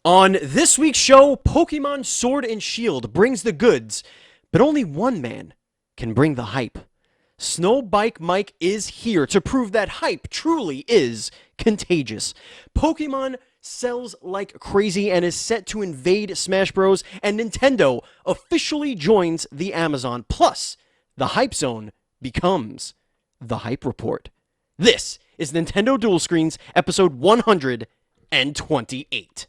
On this week's show, Pokemon Sword and Shield brings the goods, but only one man can bring the hype. SnowBike Mike is here to prove that hype truly is contagious. Pokemon sells like crazy and is set to invade Smash Bros. And Nintendo officially joins the Amazon. Plus, the Hype Zone becomes the Hype Report. This is Nintendo Dual Screens, episode 128.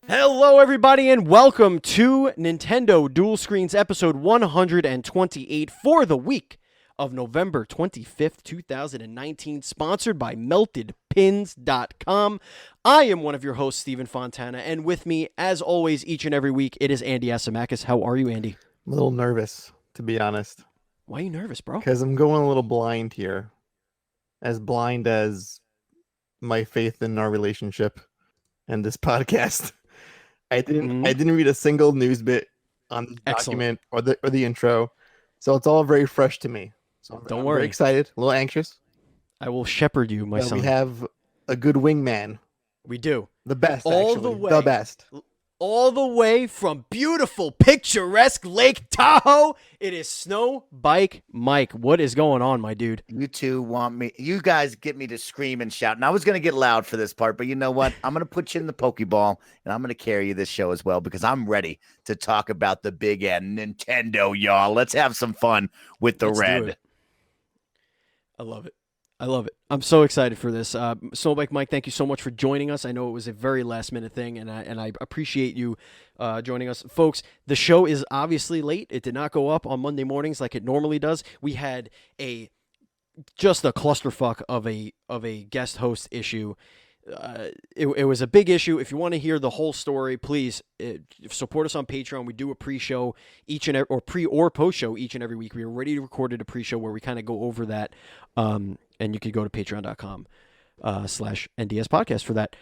Hello, everybody, and welcome to Nintendo Dual Screens episode 128 for the week of November 25th, 2019, sponsored by MeltedPins.com. I am one of your hosts, Stephen Fontana, and with me, as always, each and every week, it is Andy Asimakis. How are you, Andy? I'm a little nervous, to be honest. Why are you nervous, bro? Because I'm going a little blind here. As blind as my faith in our relationship and this podcast. I didn't read a single news bit on the document or the intro, so it's all very fresh to me. So I'm worry. Very excited, a little anxious. I will shepherd you, my son. We have a good wingman. We do. The best, all actually. The way. The best. All the way from beautiful, picturesque Lake Tahoe, it is SnowBike Mike. What is going on, my dude? You two want me, you guys get me to scream and shout. And I was going to get loud for this part, but you know what? I'm going to put you in the Pokeball, and I'm going to carry you this show as well, because I'm ready to talk about the big N, Nintendo, y'all. Let's have some fun with the red. I love it. I love it. I'm so excited for this. SnowBike Mike, thank you so much for joining us. I know it was a very last minute thing, and I appreciate you joining us. Folks, the show is obviously late. It did not go up on Monday mornings like it normally does. We had just a clusterfuck of a guest host issue. It was a big issue. If you want to hear the whole story, please support us on Patreon. We do a pre-show or post-show each and every week. We already recorded a pre-show where we kind of go over that. And you could go to patreon.com/NDS podcast for that.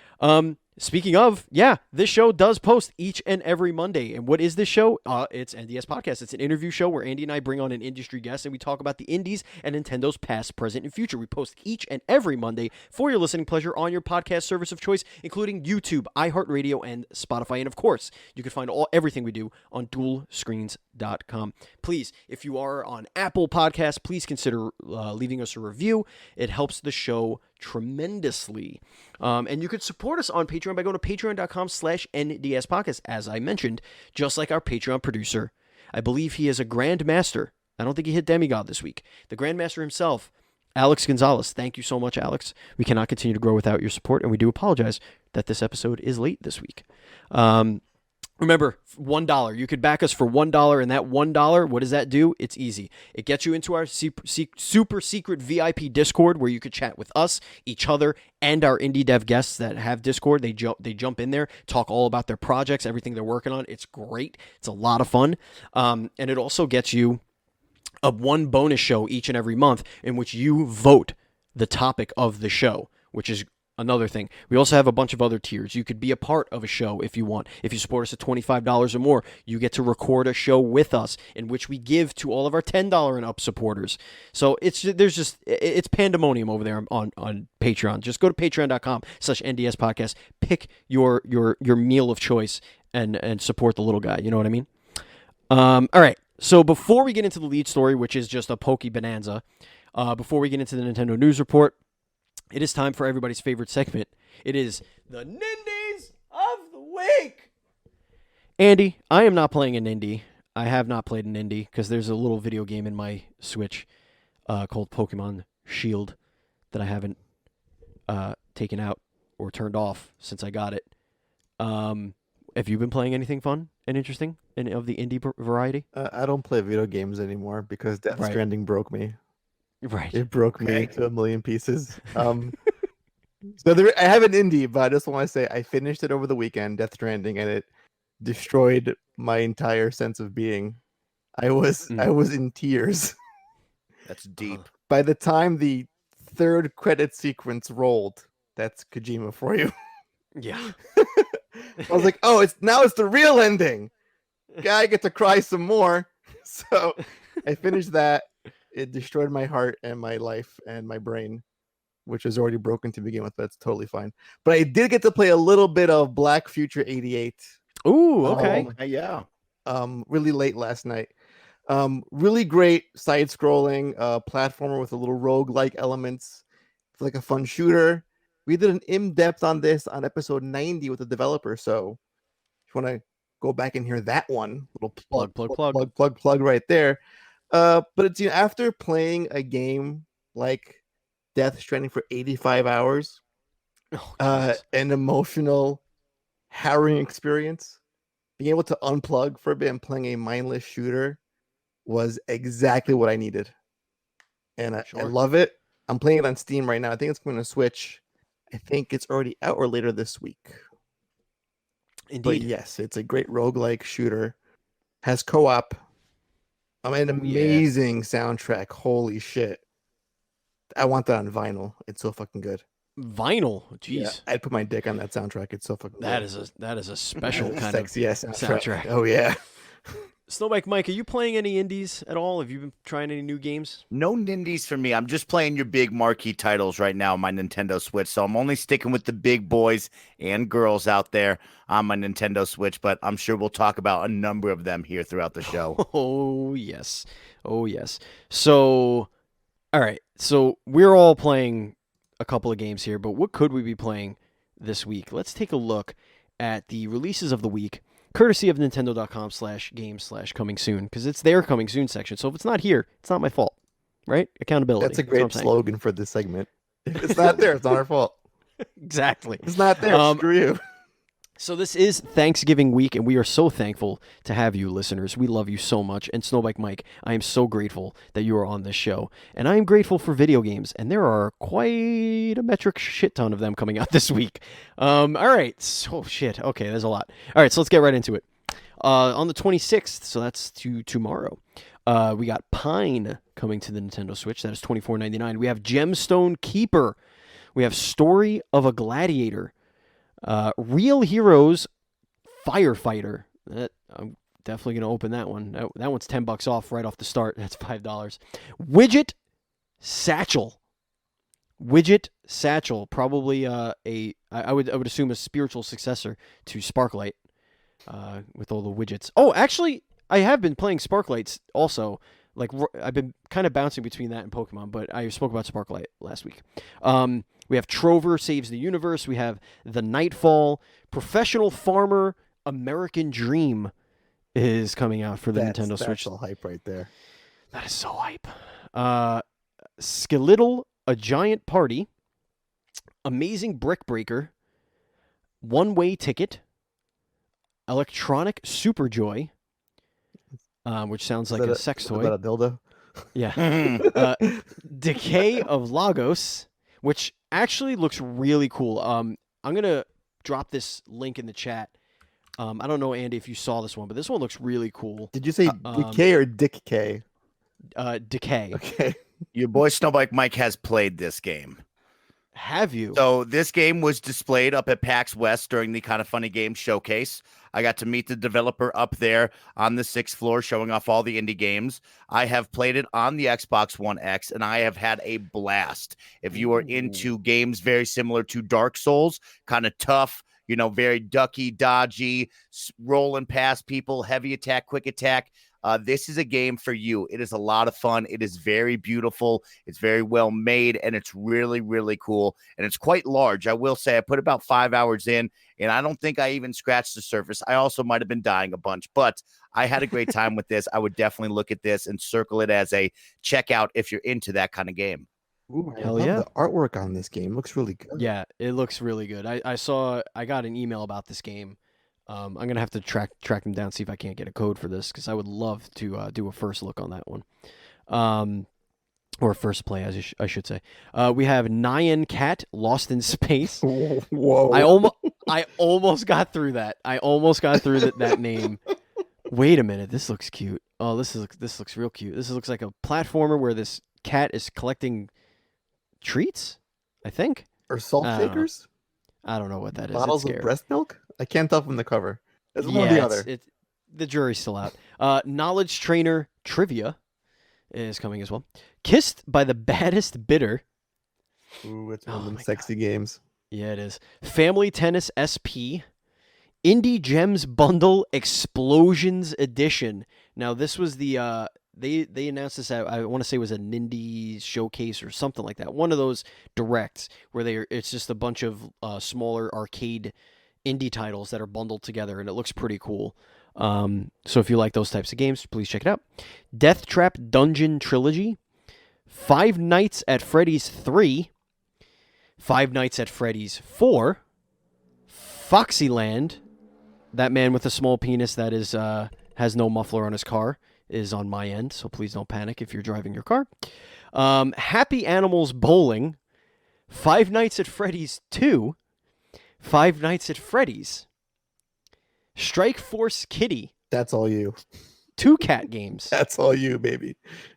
Speaking of, this show does post each and every Monday. And what is this show? It's NDS Podcast. It's an interview show where Andy and I bring on an industry guest and we talk about the indies and Nintendo's past, present, and future. We post each and every Monday for your listening pleasure on your podcast service of choice, including YouTube, iHeartRadio, and Spotify. And of course, you can find everything we do on dualscreens.com. Please, if you are on Apple Podcasts, please consider leaving us a review. It helps the show tremendously. And you could support us on Patreon by going to patreon.com/NDS podcast. As I mentioned, just like our Patreon producer, I believe he is a Grandmaster. I don't think he hit Demigod this week. The Grandmaster himself, Alex Gonzalez. Thank you so much, Alex. We cannot continue to grow without your support, and we do apologize that this episode is late this week. Remember, $1. You could back us for $1, and that $1, what does that do? It's easy. It gets you into our super secret VIP Discord where you could chat with us, each other, and our indie dev guests that have Discord. They jump in there, talk all about their projects, everything they're working on. It's great. It's a lot of fun. And it also gets you one bonus show each and every month in which you vote the topic of the show, which is another thing. We also have a bunch of other tiers. You could be a part of a show if you want. If you support us at $25 or more, you get to record a show with us in which we give to all of our $10 and up supporters. So it's pandemonium over there on Patreon. Just go to patreon.com/NDS podcast, pick your meal of choice and support the little guy. You know what I mean? All right. So before we get into the lead story, which is just a Poke Bonanza, before we get into the Nintendo News Report, it is time for everybody's favorite segment. It is the Nindies of the Week. Andy, I am not playing an indie. I have not played an indie because there's a little video game in my Switch called Pokemon Shield that I haven't taken out or turned off since I got it. Have you been playing anything fun and interesting of the indie variety? I don't play video games anymore because Death Stranding broke me. Right. It broke me into a million pieces. So I have an indie, but I just want to say I finished it over the weekend, Death Stranding, and it destroyed my entire sense of being. I was in tears. That's deep. By the time the third credit sequence rolled, that's Kojima for you. Yeah. I was like, oh, it's the real ending. I get to cry some more. So I finished that. It destroyed my heart and my life and my brain, which was already broken to begin with. But that's totally fine. But I did get to play a little bit of Black Future 88. Ooh, okay. Yeah. Really late last night. Really great side-scrolling platformer with a little rogue-like elements. It's like a fun shooter. We did an in-depth on this on episode 90 with the developer. So if you want to go back and hear that one, little plug right there. But it's after playing a game like Death Stranding for 85 hours, an emotional, harrowing experience. Being able to unplug for a bit and playing a mindless shooter was exactly what I needed. And I love it. I'm playing it on Steam right now. I think it's going to Switch. I think it's already out or later this week. Indeed. But yes, it's a great roguelike shooter. Has co-op. An amazing soundtrack. Holy shit. I want that on vinyl. It's so fucking good. Vinyl? Jeez. Yeah, I'd put my dick on that soundtrack. It's so fucking good. That is a special kind sexy of soundtrack. Oh yeah. SnowBike Mike, are you playing any indies at all? Have you been trying any new games? No nindies for me. I'm just playing your big marquee titles right now on my Nintendo Switch. So I'm only sticking with the big boys and girls out there on my Nintendo Switch, but I'm sure we'll talk about a number of them here throughout the show. Oh, yes. Oh, yes. So, all right. So we're all playing a couple of games here, but what could we be playing this week? Let's take a look at the releases of the week, courtesy of Nintendo.com/games/coming soon, because it's their coming soon section. So if it's not here, it's not my fault, right? Accountability. That's a great slogan for this segment. If it's not there, it's not our fault. Exactly. It's not there. Screw you. So this is Thanksgiving week, and we are so thankful to have you, listeners. We love you so much. And SnowBike Mike, I am so grateful that you are on this show. And I am grateful for video games, and there are quite a metric shit ton of them coming out this week. All right. So, shit. Okay, there's a lot. All right, so let's get right into it. On the 26th, so that's tomorrow, we got Pine coming to the Nintendo Switch. That is $24.99. We have Gemstone Keeper. We have Story of a Gladiator. Real Heroes Firefighter. I'm definitely going to open that one. That one's $10 off right off the start. That's $5. Widget Satchel. Probably I would assume a spiritual successor to Sparklight, with all the widgets. Oh, actually, I have been playing Sparklights also. Like, I've been kind of bouncing between that and Pokemon, but I spoke about Sparklight last week. We have Trover Saves the Universe. We have The Nightfall. Professional Farmer American Dream is coming out for the Nintendo Switch. That's all hype right there. That is so hype. Skeletal, A Giant Party. Amazing Brick Breaker. One Way Ticket. Electronic Superjoy. Which sounds like a sex toy. Is that a dildo? Yeah. Decay of Lagos, which actually looks really cool. I'm going to drop this link in the chat. I don't know, Andy, if you saw this one, but this one looks really cool. Did you say Decay or Dick K? Decay. Okay. Your boy SnowBike Mike has played this game. Have you? So this game was displayed up at PAX West during the Kind of Funny Games showcase. I got to meet the developer up there on the 6th floor showing off all the indie games. I have played it on the Xbox One X, and I have had a blast. If you are into games very similar to Dark Souls, kind of tough, very ducky, dodgy, rolling past people, heavy attack, quick attack, this is a game for you. It is a lot of fun. It is very beautiful. It's very well made, and it's really, really cool. And it's quite large. I will say I put about 5 hours in, and I don't think I even scratched the surface. I also might have been dying a bunch, but I had a great time with this. I would definitely look at this and circle it as a checkout if you're into that kind of game. Ooh, hell yeah. The artwork on this game looks really good. Yeah, it looks really good. I got an email about this game. I'm gonna have to track them down, see if I can't get a code for this, because I would love to do a first look on that one. or first play, as I should say. We have Nyan Cat Lost in Space. Whoa! I almost got through that. I almost got through that name. Wait a minute, this looks cute. Oh, this looks real cute. This looks like a platformer where this cat is collecting treats, I think. Or salt shakers? I don't know what that is. Bottles of breast milk? I can't tell from the cover. It's one or the other. The jury's still out. Knowledge Trainer Trivia is coming as well. Kissed by the Baddest Bidder. Ooh, it's one of them sexy games. Yeah, it is. Family Tennis SP. Indie Gems Bundle Explosions Edition. Now, this was the they announced this at, I want to say it was a Nindy showcase or something like that. One of those directs where it's just a bunch of smaller arcade indie titles that are bundled together, and it looks pretty cool. So if you like those types of games, please check it out. Death Trap Dungeon Trilogy. Five Nights at Freddy's 3. Five Nights at Freddy's 4. Foxyland. That man with a small penis that is has no muffler on his car is on my end, so please don't panic if you're driving your car. Happy Animals Bowling. Five Nights at Freddy's 2. Five Nights at Freddy's. Strike Force Kitty. That's all you. 2 cat games. That's all you, baby.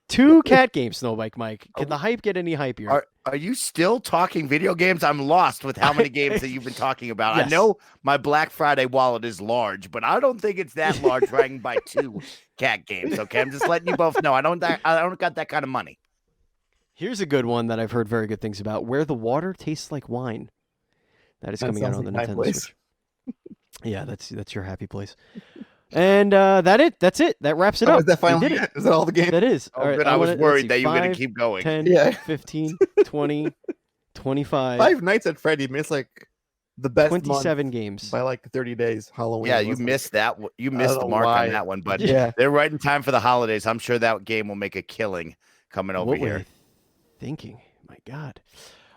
2 cat games, SnowBike Mike. Can the hype get any hypier? Are you still talking video games? I'm lost with how many games that you've been talking about. Yes. I know my Black Friday wallet is large, but I don't think it's that large where I can buy 2 cat games. Okay, I'm just letting you both know. I don't got that kind of money. Here's a good one that I've heard very good things about. Where the Water Tastes Like Wine. That is coming out on the Nintendo Switch. Yeah, that's your happy place. And that's it. That wraps it up. Is that finally it? Is that all the game? That is. Oh, all right, good. I was worried that you were going to keep going. 10, 15, 20, 25. Five Nights at Freddy. I mean, it's like the best 27 month games. by like 30 days. Halloween. Yeah, you missed that. You missed the mark on that one, but yeah, they're right in time for the holidays. I'm sure that game will make a killing coming over what here. Were you thinking? My God.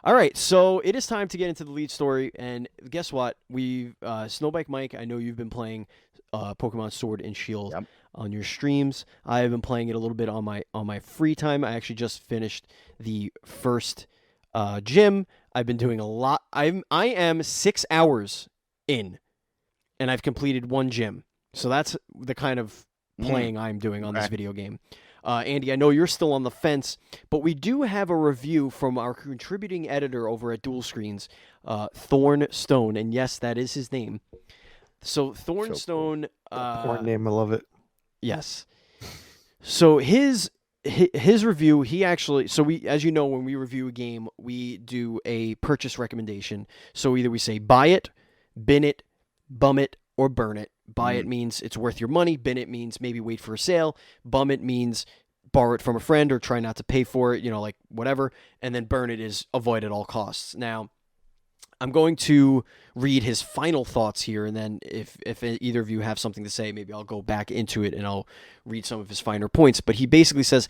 All right, so it is time to get into the lead story, and guess what? SnowBike Mike, I know you've been playing Pokemon Sword and Shield on your streams. I have been playing it a little bit on my free time. I actually just finished the first gym. I've been doing a lot. I am 6 hours in, and I've completed 1 gym. So that's the kind of playing I'm doing on this video game. Andy, I know you're still on the fence, but we do have a review from our contributing editor over at Dual Screens, Thornstone, and yes, that is his name. So Thornstone, porn name, I love it. Yes. So his review, he actually, we, as you know, when we review a game, we do a purchase recommendation. So either we say buy it, bin it, bum it, or burn it. Buy it means it's worth your money. Bin it means maybe wait for a sale. Bum it means borrow it from a friend or try not to pay for it, like whatever. And then burn it is avoid at all costs. Now, I'm going to read his final thoughts here, and then if either of you have something to say, maybe I'll go back into it and I'll read some of his finer points. But he basically says,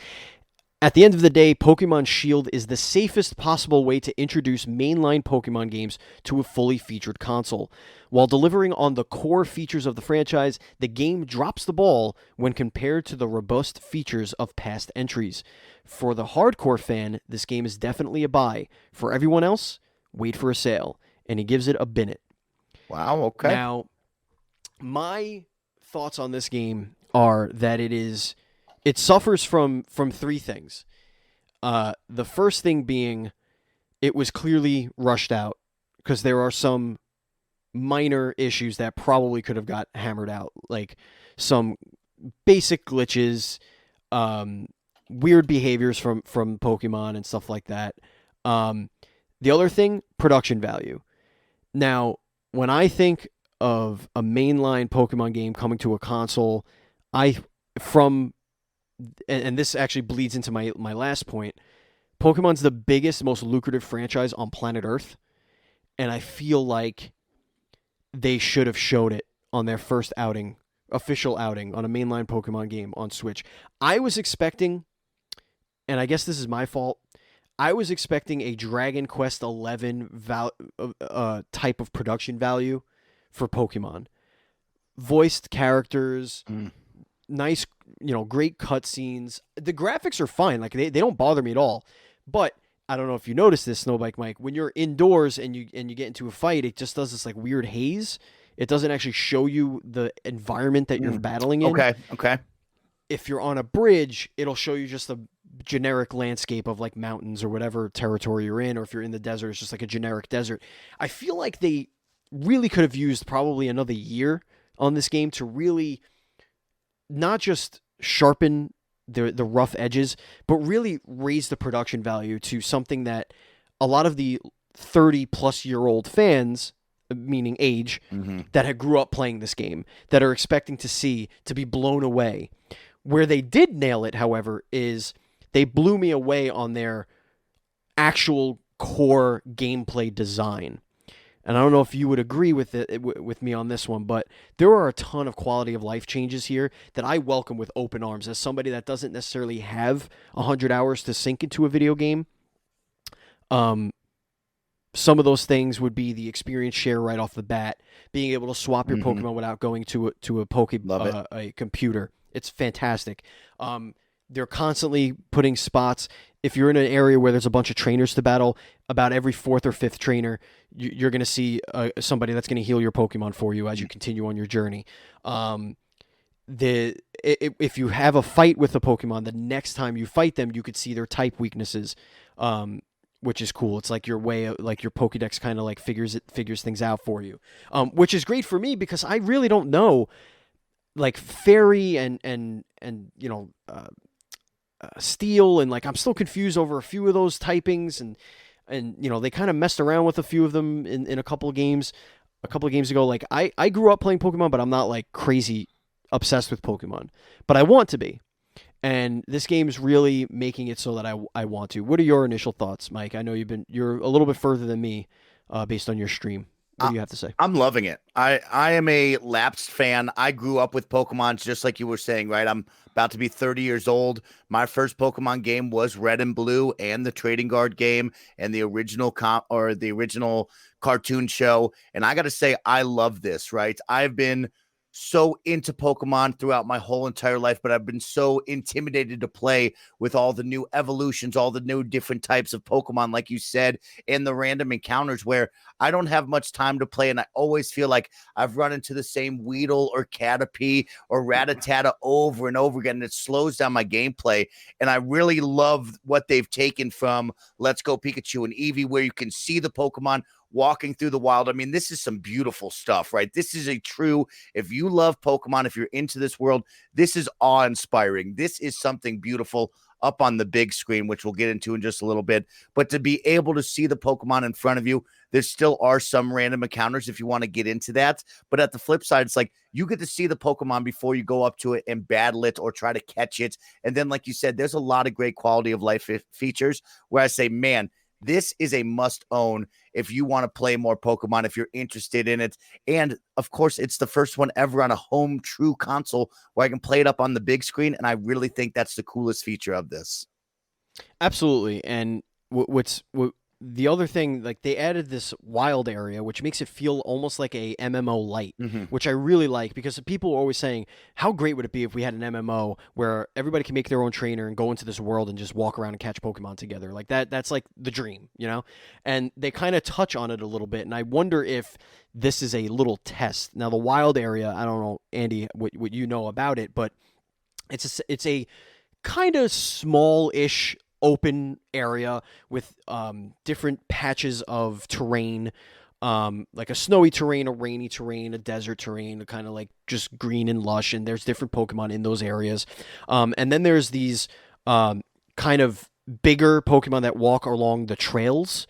at the end of the day, Pokemon Shield is the safest possible way to introduce mainline Pokemon games to a fully featured console. While delivering on the core features of the franchise, the game drops the ball when compared to the robust features of past entries. For the hardcore fan, this game is definitely a buy. For everyone else, wait for a sale. And he gives it a bin it. Wow, okay. Now, my thoughts on this game are that it suffers from 3 things. The first thing being, it was clearly rushed out because there are some minor issues that probably could have got hammered out, like some basic glitches, weird behaviors from Pokemon and stuff like that. The other thing, production value. Now, when I think of a mainline Pokemon game coming to a console, and this actually bleeds into my last point, Pokemon's the biggest, most lucrative franchise on planet Earth, and I feel like they should have showed it on their first official outing on a mainline Pokemon game on Switch. I was expecting, and I guess this is my fault, I was expecting a Dragon Quest XI type of production value for Pokemon. Voiced characters, nice, great cutscenes. The graphics are fine. Like they don't bother me at all. But I don't know if you noticed this, SnowBike Mike. When you're indoors and you get into a fight, it just does this like weird haze. It doesn't actually show you the environment that you're battling in. Okay. If you're on a bridge, it'll show you just a generic landscape of like mountains or whatever territory you're in, or if you're in the desert, it's just like a generic desert. I feel like they really could have used probably another year on this game to really not just sharpen the rough edges, but really raise the production value to something that a lot of the 30-plus-year-old fans, meaning age, that had grew up playing this game, that are expecting to be blown away. Where they did nail it, however, is they blew me away on their actual core gameplay design. And I don't know if you would agree with me on this one, but there are a ton of quality of life changes here that I welcome with open arms. As somebody that doesn't necessarily have 100 hours to sink into a video game, some of those things would be the experience share right off the bat, being able to swap your Pokemon without going to a computer. It's fantastic. They're constantly putting spots. If you're in an area where there's a bunch of trainers to battle, about every fourth or fifth trainer, you're going to see somebody that's going to heal your Pokemon for you as you continue on your journey. If you have a fight with a Pokemon, the next time you fight them, you could see their type weaknesses, which is cool. It's like your way of, like your Pokedex kind of like figures things out for you, which is great for me because I really don't know, like Fairy and Steel, and like I'm still confused over a few of those typings, and they kind of messed around with a few of them in a couple of games ago. Like I grew up playing Pokemon, but I'm not like crazy obsessed with Pokemon, but I want to be. And this game's really making it so that I want to. What are your initial thoughts, Mike? I know you're a little bit further than me, based on your stream. What do you have to say? I'm loving it. I am a lapsed fan. I grew up with Pokemon, just like you were saying, right? I'm about to be 30 years old. My first Pokemon game was Red and Blue and the Trading Card game and the original cartoon show. And I got to say, I love this, right? I've been so into Pokemon throughout my whole entire life, but I've been so intimidated to play with all the new evolutions, all the new different types of Pokemon, like you said, and the random encounters where I don't have much time to play. And I always feel like I've run into the same Weedle or Caterpie or Rattata over and over again. And it slows down my gameplay. And I really love what they've taken from Let's Go Pikachu and Eevee, where you can see the Pokemon walking through the wild. I mean, this is some beautiful stuff, right? This is if you love Pokemon, if you're into this world, this is awe-inspiring. This is something beautiful up on the big screen, which we'll get into in just a little bit. But to be able to see the Pokemon in front of you, there still are some random encounters if you want to get into that. But at the flip side, it's like you get to see the Pokemon before you go up to it and battle it or try to catch it. And then, like you said, there's a lot of great quality of life features where I say, man, this is a must own if you want to play more Pokemon, if you're interested in it. And of course, it's the first one ever on a home true console where I can play it up on the big screen. And I really think that's the coolest feature of this. Absolutely. And the other thing, like they added this wild area, which makes it feel almost like a MMO light, which I really like because people are always saying, how great would it be if we had an MMO where everybody can make their own trainer and go into this world and just walk around and catch Pokemon together? Like that's like the dream, And they kind of touch on it a little bit. And I wonder if this is a little test. Now, the wild area, I don't know, Andy, what you know about it, but it's a kind of small-ish open area with different patches of terrain, like a snowy terrain, a rainy terrain, a desert terrain, kind of like just green and lush, and there's different Pokemon in those areas. And then there's these kind of bigger Pokemon that walk along the trails,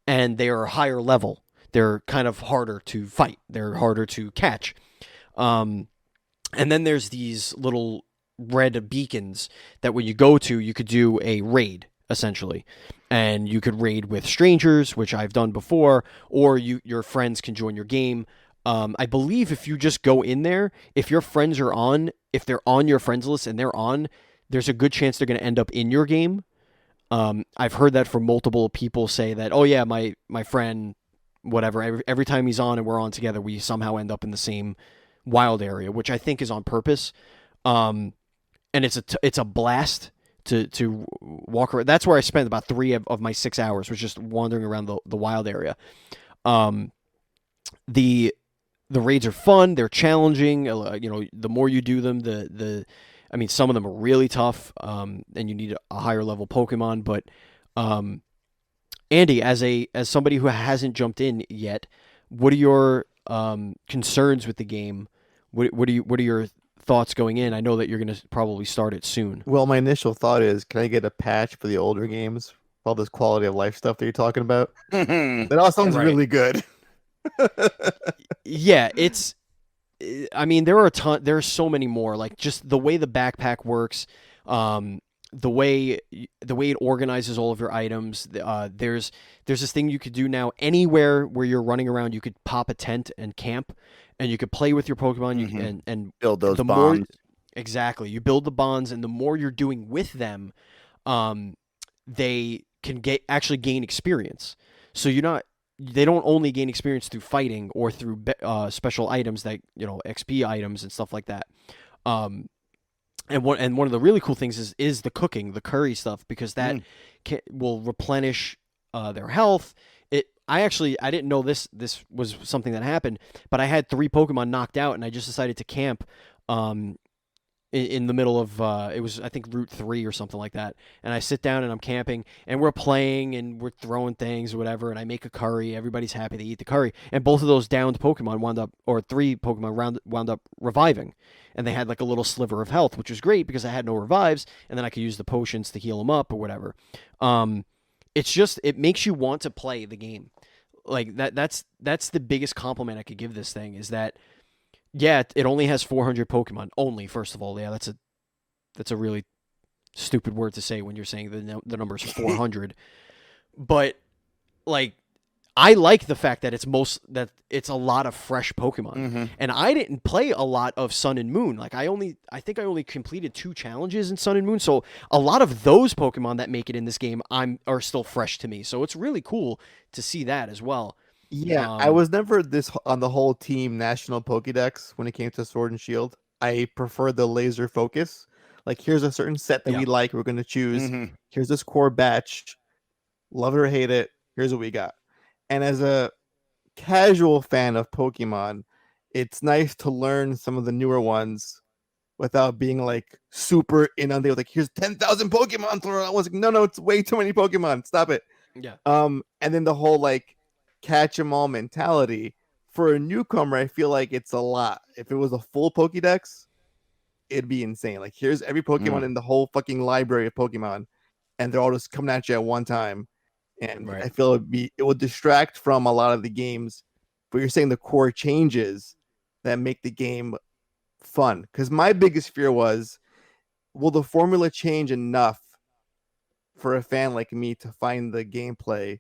and they are higher level. They're kind of harder to fight. They're harder to catch. And then there's these little red beacons that when you go to, you could do a raid, essentially. And you could raid with strangers, which I've done before, or your friends can join your game. I believe if you just go in there, if your friends are on, if they're on your friends list and they're on, there's a good chance they're going to end up in your game. I've heard that from multiple people say that, oh yeah, my friend, whatever, every time he's on and we're on together, we somehow end up in the same wild area, which I think is on purpose. And it's a blast to walk around. That's where I spent about 3 of my 6 hours, was just wandering around the wild area. Um, the raids are fun. They're challenging. The more you do them, I mean, some of them are really tough, and you need a higher level Pokemon. But Andy, as somebody who hasn't jumped in yet, what are your concerns with the game? What are your thoughts going in? I know that you're going to probably start it soon. Well, my initial thought is, can I get a patch for the older games? All this quality of life stuff that you're talking about. That all sounds Right. really good. Yeah, I mean, there are so many more. Like, just the way the backpack works, the way it organizes all of your items. There's this thing you could do now. Anywhere where you're running around, you could pop a tent and camp, and you could play with your Pokemon. And build those the bonds. Exactly, you build the bonds, and the more you're doing with them, they can actually gain experience. So they don't only gain experience through fighting or through special items that, XP items and stuff like that. And one of the really cool things is the cooking, the curry stuff, because that will replenish their health. I didn't know this was something that happened, but I had 3 Pokemon knocked out, and I just decided to camp in the middle of it was, I think, Route 3 or something like that. And I sit down and I'm camping, and we're playing and we're throwing things or whatever, and I make a curry. Everybody's happy, they eat the curry, and both of those downed Pokemon 3 Pokemon wound up reviving, and they had like a little sliver of health, which was great because I had no revives, and then I could use the potions to heal them up or whatever. It makes you want to play the game. Like that's the biggest compliment I could give this thing, is that, yeah, it only has 400 Pokemon. Only, first of all, yeah, that's a really stupid word to say when you're saying the numbers 400. But like, I like the fact that it's a lot of fresh Pokemon. And I didn't play a lot of Sun and Moon. Like, I think I only completed 2 challenges in Sun and Moon. So a lot of those Pokemon that make it in this game are still fresh to me. So it's really cool to see that as well. Yeah, I was never this on the whole team national Pokédex when it came to Sword and Shield. I prefer the laser focus. Like, here's a certain set that we like, we're going to choose. Here's this core batch. Love it or hate it. Here's what we got. And as a casual fan of Pokemon, it's nice to learn some of the newer ones without being like super inundated. Like, here's 10,000 Pokemon. I was like, no, it's way too many Pokemon. Stop it. Yeah. And then the whole like catch 'em all mentality for a newcomer, I feel like it's a lot. If it was a full Pokédex, it'd be insane. Like, here's every Pokemon in the whole fucking library of Pokemon, and they're all just coming at you at one time. And I feel it would distract from a lot of the games, but you're saying the core changes that make the game fun. Because my biggest fear was, will the formula change enough for a fan like me to find the gameplay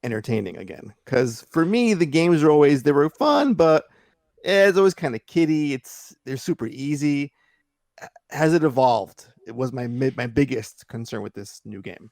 entertaining again? Because for me, the games they were fun, but it's always kind of kiddie. They're super easy. Has it evolved? It was my biggest concern with this new game.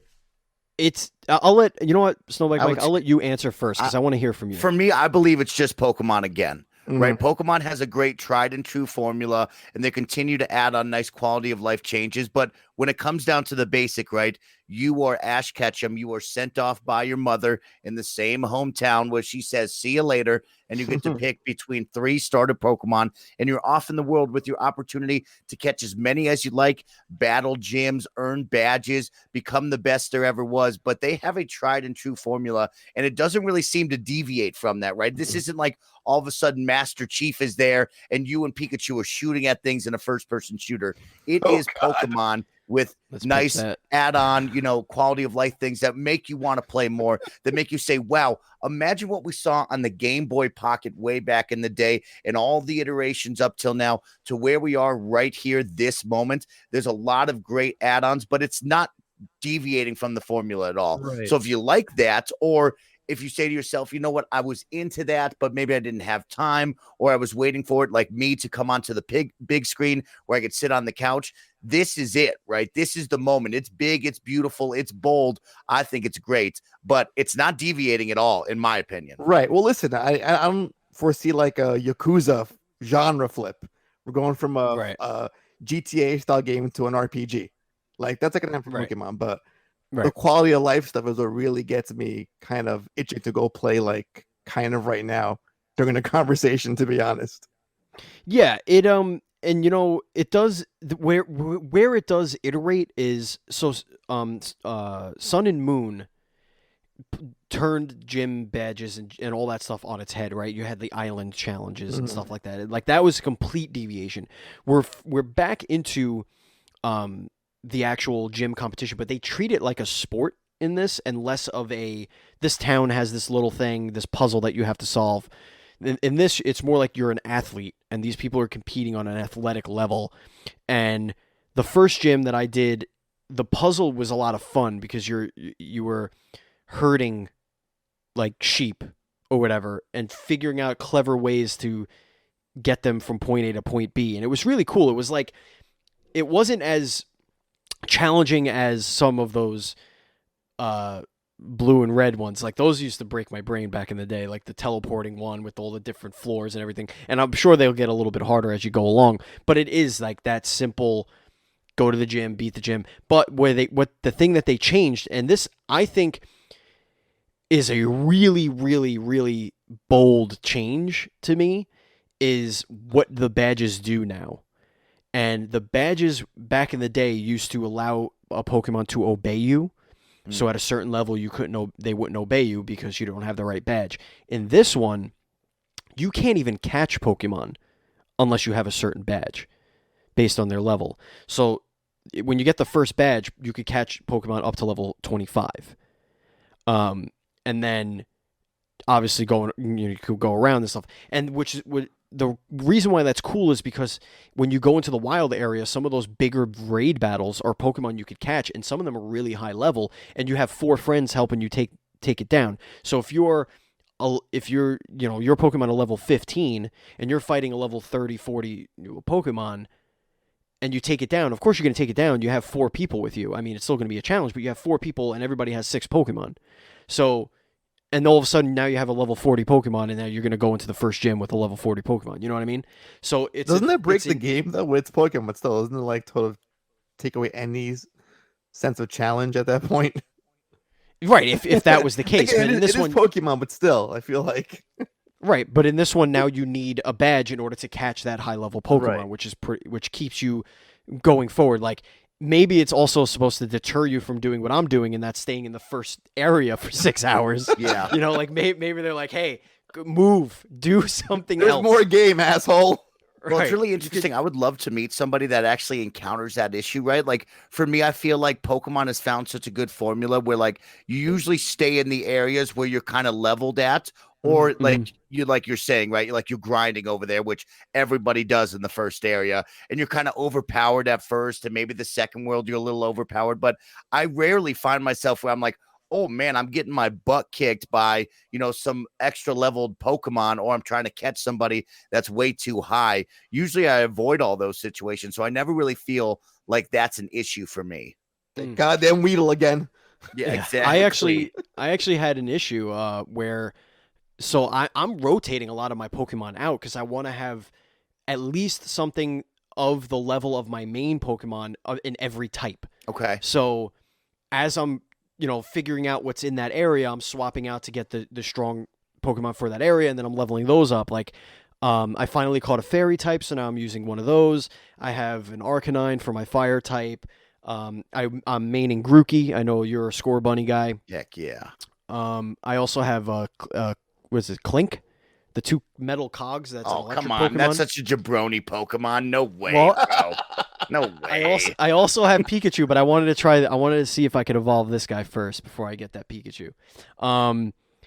I'll let you know what, SnowBike Mike, I'll let you answer first, because I want to hear from you. For me, I believe it's just Pokemon again. Right? Pokemon has a great tried and true formula, and they continue to add on nice quality of life changes. But when it comes down to the basic, right, you are Ash Ketchum. You are sent off by your mother in the same hometown where she says, see you later. And you get to pick between 3 starter Pokemon, and you're off in the world with your opportunity to catch as many as you like, battle gyms, earn badges, become the best there ever was. But they have a tried and true formula, and it doesn't really seem to deviate from that, right? This isn't like all of a sudden Master Chief is there and you and Pikachu are shooting at things in a first-person shooter. It is Pokemon with nice add-on, quality of life things that make you want to play more, that make you say, wow, imagine what we saw on the Game Boy Pocket way back in the day and all the iterations up till now to where we are right here, this moment. There's a lot of great add-ons, but it's not deviating from the formula at all. Right. So if you like that, or if you say to yourself, you know what, I was into that, but maybe I didn't have time, or I was waiting for it, like me, to come onto the big screen where I could sit on the couch. This is it, right? This is the moment. It's big, it's beautiful, it's bold. I think it's great, but it's not deviating at all, in my opinion. Right. Well, listen, I don't foresee like a Yakuza genre flip We're going from a, Right. a GTA style game to an RPG. Like that's like an M for Right. Pokemon, but the Right. quality of life stuff is what really gets me kind of itching to go play like kind of right now during a conversation, to be honest. Yeah, it and it does where it does iterate is so Sun and Moon turned gym badges and all that stuff on its head, right? You had the island challenges and stuff like that. Like that was a complete deviation. We're back into the actual gym competition, but they treat it like a sport in this and less of this town has this little thing, this puzzle that you have to solve. In this, it's more like you're an athlete, and these people are competing on an athletic level. And the first gym that I did, the puzzle was a lot of fun because you were herding like sheep or whatever, and figuring out clever ways to get them from point A to point B. And it was really cool. It was like it wasn't as challenging as some of those blue and red ones. Like those used to break my brain back in the day, like the teleporting one with all the different floors and everything. And I'm sure they'll get a little bit harder as you go along, but it is like that simple, go to the gym, beat the gym. But what the thing that they changed, and this I think is a really, really, really bold change to me, is what the badges do now. And the badges back in the day used to allow a Pokemon to obey you. So at a certain level, they wouldn't obey you because you don't have the right badge. In this one, you can't even catch Pokemon unless you have a certain badge based on their level. So when you get the first badge, you could catch Pokemon up to level 25. And then obviously you could go around and stuff. And the reason why that's cool is because when you go into the wild area, some of those bigger raid battles are Pokemon you could catch, and some of them are really high level, and you have 4 friends helping you take it down. So if you're your Pokemon a level 15 and you're fighting a level 30, 40 Pokemon and you take it down, of course you're going to take it down. You have 4 people with you. I mean, it's still going to be a challenge, but you have 4 people and everybody has 6 Pokemon. So and all of a sudden, now you have a level 40 Pokemon, and now you're going to go into the first gym with a level 40 Pokemon. You know what I mean? So doesn't that break the game though with Pokemon? But still, doesn't it like total take away any sense of challenge at that point? Right, if that was the case. Like, but in this it one, is Pokemon, but still, I feel like right. But in this one, now you need a badge in order to catch that high level Pokemon, Right. which keeps you going forward. Like maybe it's also supposed to deter you from doing what I'm doing, and that's staying in the first area for 6 hours. Yeah. Like maybe they're like, hey, move, do something there's else. more game, asshole. Well, it's really interesting. I would love to meet somebody that actually encounters that issue, right? Like for me, I feel like Pokemon has found such a good formula where like you usually stay in the areas where you're kind of leveled at, or like you're saying, right? You're grinding over there, which everybody does in the first area, and you're kind of overpowered at first, and maybe the second world you're a little overpowered. But I rarely find myself where I'm like, oh man, I'm getting my butt kicked by, some extra leveled Pokemon, or I'm trying to catch somebody that's way too high. Usually I avoid all those situations. So I never really feel like that's an issue for me. Goddamn Weedle again. Yeah, exactly. I actually had an issue where I'm rotating a lot of my Pokemon out because I want to have at least something of the level of my main Pokemon in every type. Okay. So as I'm figuring out what's in that area, I'm swapping out to get the strong Pokemon for that area, and then I'm leveling those up. Like, I finally caught a Fairy type, so now I'm using one of those. I have an Arcanine for my Fire type. I'm maining Grookey. I know you're a Score Bunny guy. Heck yeah. I also have Clink? The 2 metal cogs. That's an electric come on. Pokemon. That's such a jabroni Pokemon. No way. Well, bro. No way. I also have Pikachu, but I wanted to see if I could evolve this guy first before I get that Pikachu.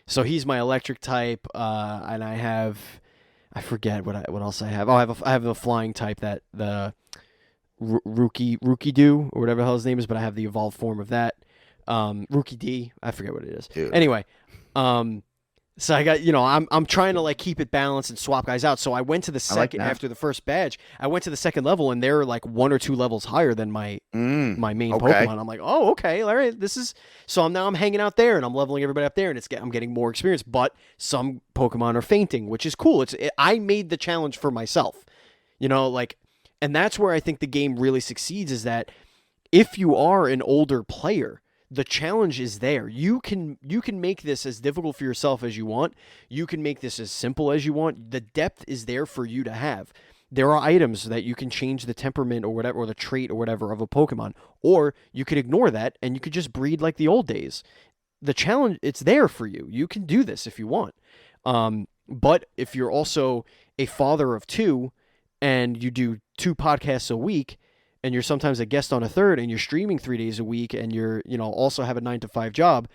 So he's my electric type, and I forget what else I have. Oh, I have the flying type, that the Rookie Doo or whatever the hell his name is, but I have the evolved form of that. Rookie D, I forget what it is. Dude. Anyway, so I got, I'm trying to like keep it balanced and swap guys out. So I went to the second after the first badge. I went to the second level, and they're like 1 or 2 levels higher than my main Pokemon. I'm like, oh, okay, all right. So I'm hanging out there, and I'm leveling everybody up there, and I'm getting more experience. But some Pokemon are fainting, which is cool. I made the challenge for myself. Like, and that's where I think the game really succeeds, is that if you are an older player, the challenge is there. You can make this as difficult for yourself as you want. You can make this as simple as you want. The depth is there for you to have. There are items that you can change the temperament or whatever, or the trait or whatever of a Pokemon, or you could ignore that and you could just breed like the old days. The challenge, it's there for you. You can do this if you want. But if you're also a father of two and you do 2 podcasts a week, and you're sometimes a guest on a third, and you're streaming 3 days a week, and you're, also have a 9 to 5 job,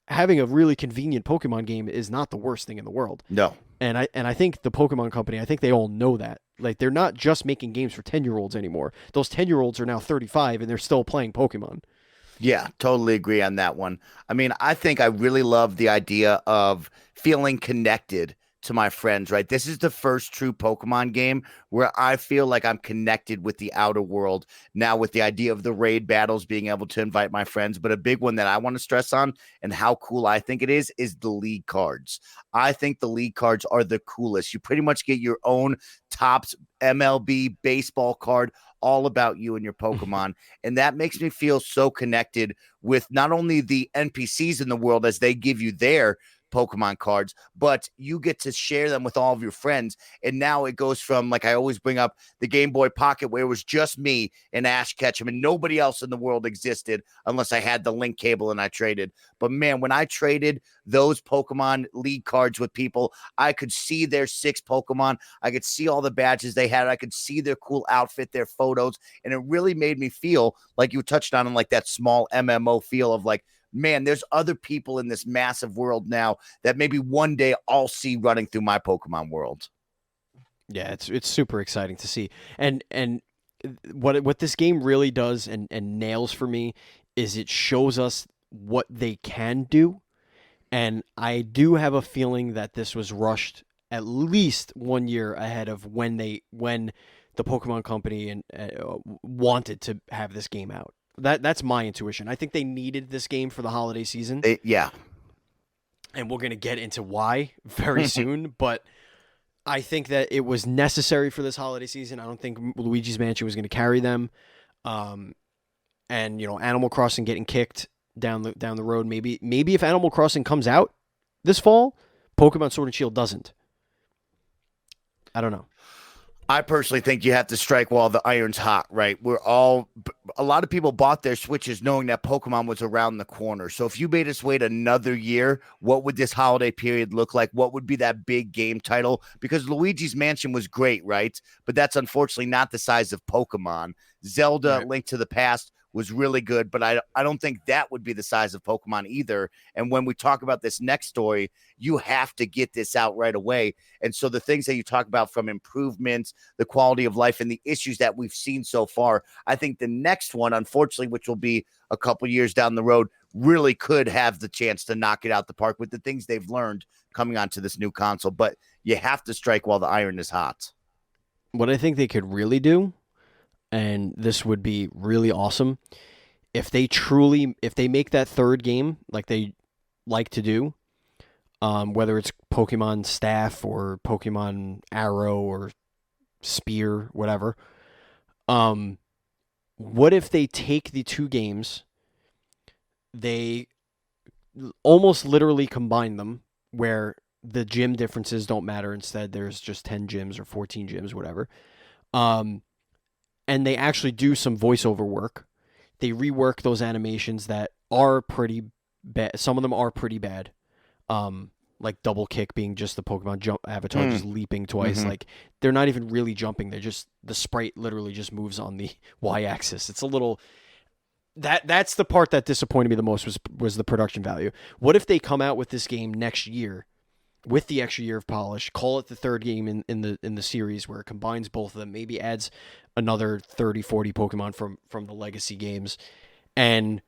having a really convenient Pokemon game is not the worst thing in the world. No. And I think the Pokemon Company, I think they all know that. Like, they're not just making games for 10-year-olds anymore. Those 10-year-olds are now 35 and they're still playing Pokemon. Yeah, totally agree on that one. I mean, I think I really love the idea of feeling connected to my friends, right? This is the first true Pokemon game where I feel like I'm connected with the outer world now, with the idea of the raid battles, being able to invite my friends. But a big one that I want to stress on, and how cool I think it is the league cards. I think the league cards are the coolest. You pretty much get your own Topps MLB baseball card, all about you and your Pokemon. And that makes me feel so connected with not only the NPCs in the world as they give you their Pokemon cards, but you get to share them with all of your friends. And now it goes from, like I always bring up, the Game Boy Pocket, where it was just me and Ash Ketchum and nobody else in the world existed unless I had the link cable and I traded. But man, when I traded those Pokemon League cards with people, I could see their 6 Pokemon. I could see all the badges they had. I could see their cool outfit, their photos. And it really made me feel like you touched on, like that small MMO feel of like, man, there's other people in this massive world now that maybe one day I'll see running through my Pokemon world. Yeah, it's super exciting to see. And what this game really does and nails for me is it shows us what they can do. And I do have a feeling that this was rushed at least 1 year ahead of when the Pokemon Company and wanted to have this game out. That's my intuition. I think they needed this game for the holiday season. Yeah. And we're going to get into why very soon, but I think that it was necessary for this holiday season. I don't think Luigi's Mansion was going to carry them. And Animal Crossing getting kicked down the road. Maybe if Animal Crossing comes out this fall, Pokemon Sword and Shield doesn't. I don't know. I personally think you have to strike while the iron's hot, right? A lot of people bought their Switches knowing that Pokemon was around the corner. So if you made us wait another year, what would this holiday period look like? What would be that big game title? Because Luigi's Mansion was great, right? But that's unfortunately not the size of Pokemon. Zelda, right. Link to the Past was really good, but I don't think that would be the size of Pokemon either. And when we talk about this next story, you have to get this out right away. And so the things that you talk about, from improvements, the quality of life, and the issues that we've seen so far, I think the next one, unfortunately, which will be a couple years down the road, really could have the chance to knock it out the park with the things they've learned coming onto this new console. But you have to strike while the iron is hot. What I think they could really do, and this would be really awesome, if they make that third game like they like to do, whether it's Pokemon Staff or Pokemon Arrow or Spear, whatever. What if they take the 2 games, they almost literally combine them, where the gym differences don't matter. Instead, there's just 10 gyms or 14 gyms, whatever. And they actually do some voiceover work. They rework those animations that are pretty bad. Some of them are pretty bad. Like double kick being just the Pokemon jump avatar just leaping twice. Mm-hmm. Like, they're not even really jumping. They're just, the sprite literally just moves on the Y-axis. It's a little... That's the part that disappointed me the most, was the production value. What if they come out with this game next year with the extra year of polish, call it the third game in the series, where it combines both of them, maybe adds another 30, 40 Pokemon from the legacy games, and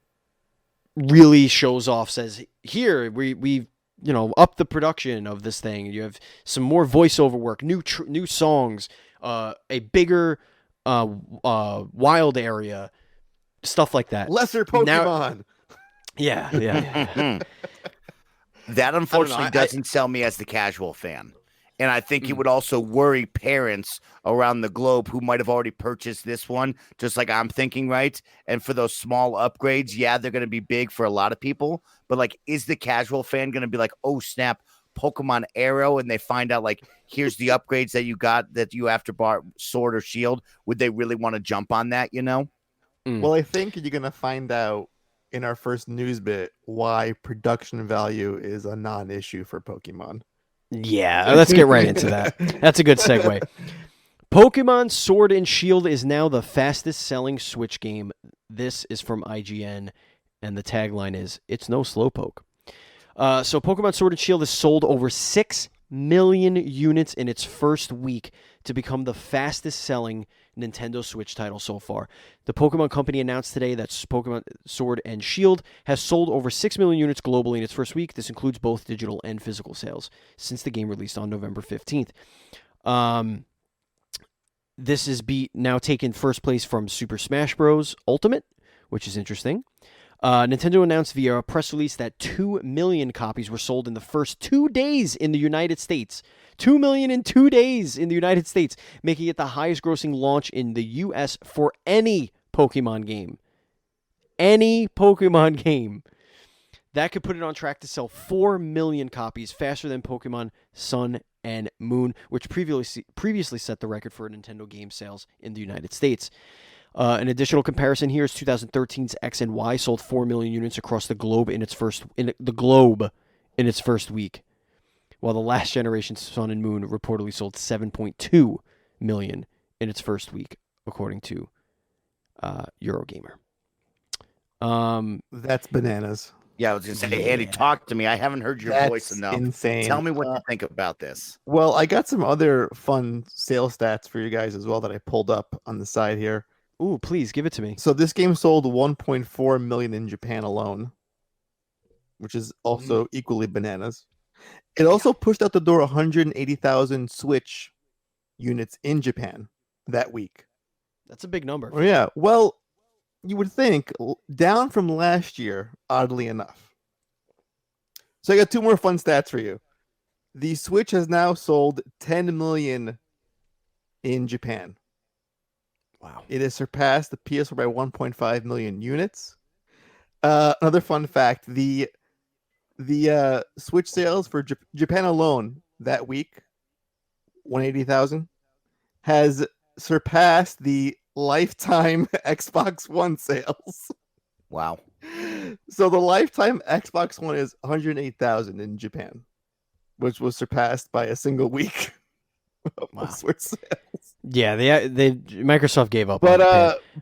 really shows off, says, here, we up the production of this thing. You have some more voiceover work, new songs, a bigger wild area, stuff like that. Lesser Pokemon. Yeah. That unfortunately doesn't sell me as the casual fan. And I think it would also worry parents around the globe who might have already purchased this one, just like I'm thinking, right? And for those small upgrades, yeah, they're going to be big for a lot of people. But like, is the casual fan going to be like, oh, snap, Pokemon Arrow, and they find out like, here's the upgrades that you got that you have to buy Sword or Shield? Would they really want to jump on that, you know? Well, I think you're going to find out in our first news bit why production value is a non-issue for Pokemon. Yeah, let's get right into that. That's a good segue. Pokemon Sword and Shield is now the fastest selling Switch game. This is from IGN, and the tagline is, "It's no slowpoke." So Pokemon Sword and Shield has sold over 6 million units in its first week to become the fastest selling Nintendo Switch title so far. The Pokemon Company announced today that Pokemon Sword and Shield has sold over 6 million units globally in its first week. This includes both digital and physical sales since the game released on November 15th. This is now taken first place from Super Smash Bros. Ultimate, which is interesting. Nintendo announced via a press release that 2 million copies were sold in the first 2 days in the United States. 2 million in 2 days in the United States, making it the highest grossing launch in the U.S. for any Pokemon game. Any Pokemon game. That could put it on track to sell 4 million copies faster than Pokemon Sun and Moon, which previously set the record for Nintendo game sales in the United States. An additional comparison here is 2013's X and Y sold 4 million units across the globe in its first week, while the last generation's Sun and Moon reportedly sold 7.2 million in its first week, according to Eurogamer. That's bananas. Yeah, I was going to say, Andy, talk to me. I haven't heard your voice enough. Insane. Tell me what you think about this. Well, I got some other fun sales stats for you guys as well that I pulled up on the side here. Ooh, please give it to me. So this game sold 1.4 million in Japan alone, which is also equally bananas. It also pushed out the door 180,000 Switch units in Japan that week. That's a big number. Oh, yeah. Well, you would think down from last year, oddly enough. So I got 2 more fun stats for you. The Switch has now sold 10 million in Japan. Wow. It has surpassed the PS4 by 1.5 million units. Another fun fact, the Switch sales for Japan alone that week, 180,000, has surpassed the lifetime Xbox One sales. Wow. So the lifetime Xbox One is 108,000 in Japan, which was surpassed by a single week of Switch sales. Yeah, they Microsoft gave up. But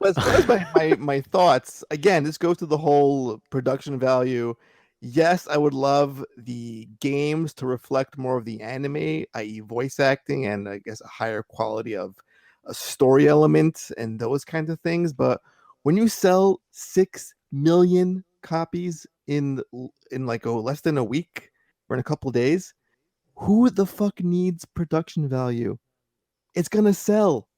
as far as my thoughts, again, this goes to the whole production value. Yes, I would love the games to reflect more of the anime, i.e. voice acting, and I guess a higher quality of a story element and those kinds of things. But when you sell 6 million copies in like less than a week or in a couple days, who the fuck needs production value? It's gonna sell.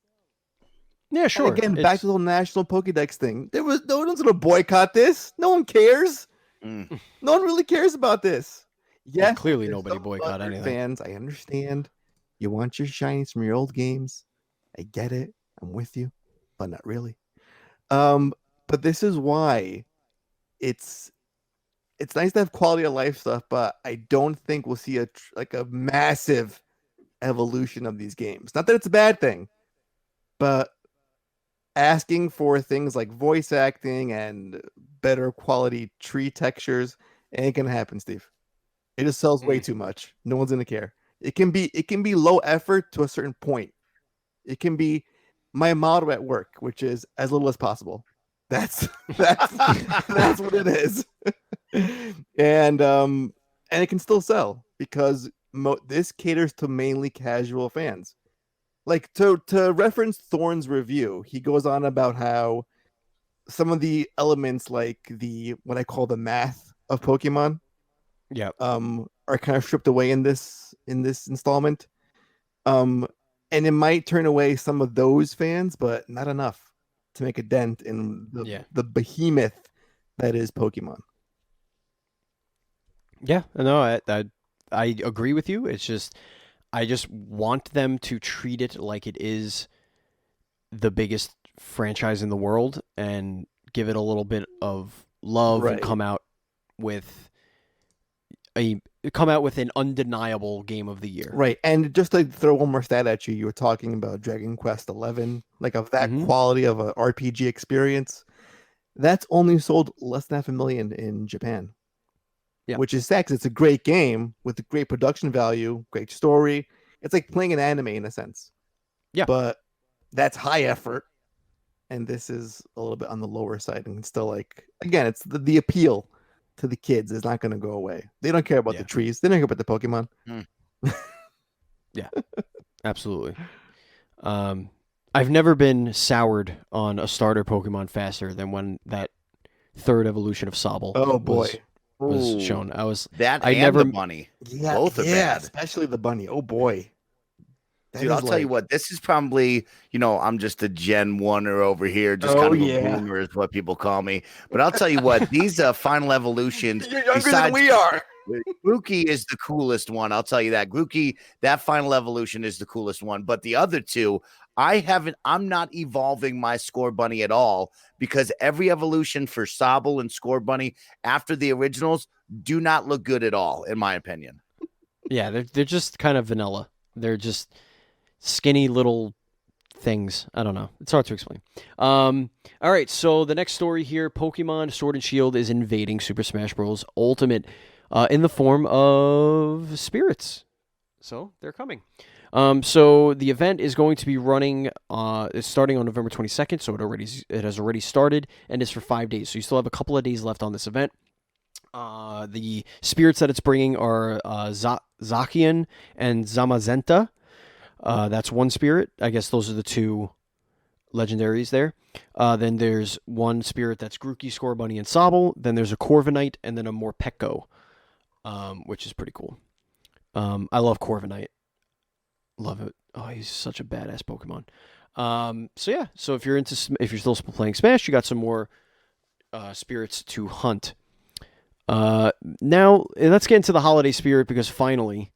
Yeah, sure. And again, back to the national Pokédex thing. No one's gonna boycott this. No one cares. No one really cares about this. Yes, well, clearly nobody boycotted anything. Fans, I understand. You want your shinies from your old games. I get it. I'm with you, but not really. But this is why it's nice to have quality of life stuff, but I don't think we'll see a massive evolution of these games. Not that it's a bad thing, but asking for things like voice acting and better quality tree textures ain't gonna happen, Steve. It just sells way too much. No one's gonna care. It can be low effort to a certain point. It can be my motto at work, which is as little as possible. That's what it is. And it can still sell because this caters to mainly casual fans. Like to reference Thorne's review, he goes on about how some of the elements, like what I call the math of Pokemon, are kind of stripped away in this installment. And it might turn away some of those fans, but not enough to make a dent in the behemoth that is Pokemon. Yeah, no, I agree with you. It's just I just want them to treat it like it is the biggest franchise in the world and give it a little bit of love and Right. come out with an undeniable game of the year. Right. And just to throw one more stat at you, you were talking about Dragon Quest 11, like of that quality of a RPG experience. That's only sold less than 500,000 in Japan. Yeah. Which is sad because it's a great game with a great production value, great story. It's like playing an anime in a sense. Yeah. But that's high effort. And this is a little bit on the lower side. And still, like, again, it's the appeal to the kids is not going to go away. They don't care about the trees. They don't care about the Pokemon. Yeah, absolutely. I've never been soured on a starter Pokemon faster than when that third evolution of Sobble was shown. The bunny. Yeah, both are bad. Especially the bunny. Oh boy. Dude, I'll tell you what, this is probably, I'm just a Gen 1er over here, just kind of a boomer is what people call me. But I'll tell you what, these final evolutions, you're younger than we are. Grookey is the coolest one. I'll tell you that. Grookey, that final evolution is the coolest one. But the other two, I'm not evolving my Score Bunny at all because every evolution for Sobble and Score Bunny after the originals do not look good at all, in my opinion. Yeah, they're just kind of vanilla. They're just skinny little things. I don't know. It's hard to explain. All right, so the next story here, Pokemon Sword and Shield is invading Super Smash Bros. Ultimate in the form of spirits. So they're coming. So the event is going to be running, it's starting on November 22nd, so it has already started, and it's for 5 days. So you still have a couple of days left on this event. The spirits that it's bringing are Zacian and Zamazenta. That's one spirit. I guess those are the two legendaries there. Then there's one spirit that's Grookey, Score Bunny, and Sobble. Then there's a Corviknight, and then a Morpeko, which is pretty cool. I love Corviknight. Love it. Oh, he's such a badass Pokemon. So if you're still playing Smash, you got some more spirits to hunt. Now let's get into the holiday spirit because finally,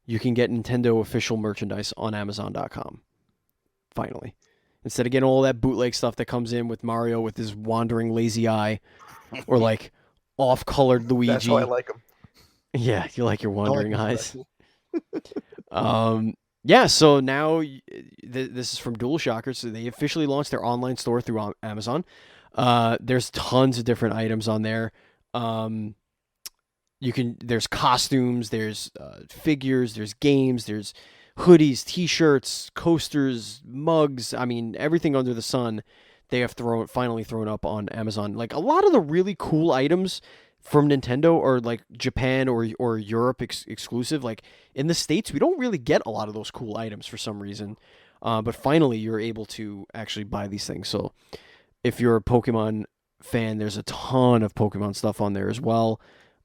you can get Nintendo official merchandise on Amazon.com. Finally, instead of getting all that bootleg stuff that comes in with Mario with his wandering lazy eye, or like off-colored Luigi. That's how I like him. Yeah, you like your wandering eyes. So now this is from Duel Shockers. So they officially launched their online store through Amazon. There's tons of different items on there. There's costumes, there's figures, there's games, there's hoodies, t-shirts, coasters, mugs. I mean, everything under the sun they have finally thrown up on Amazon. Like a lot of the really cool items from Nintendo are like Japan or Europe exclusive. Like in the States, we don't really get a lot of those cool items for some reason. But finally, you're able to actually buy these things. So if you're a Pokemon fan, there's a ton of Pokemon stuff on there as well.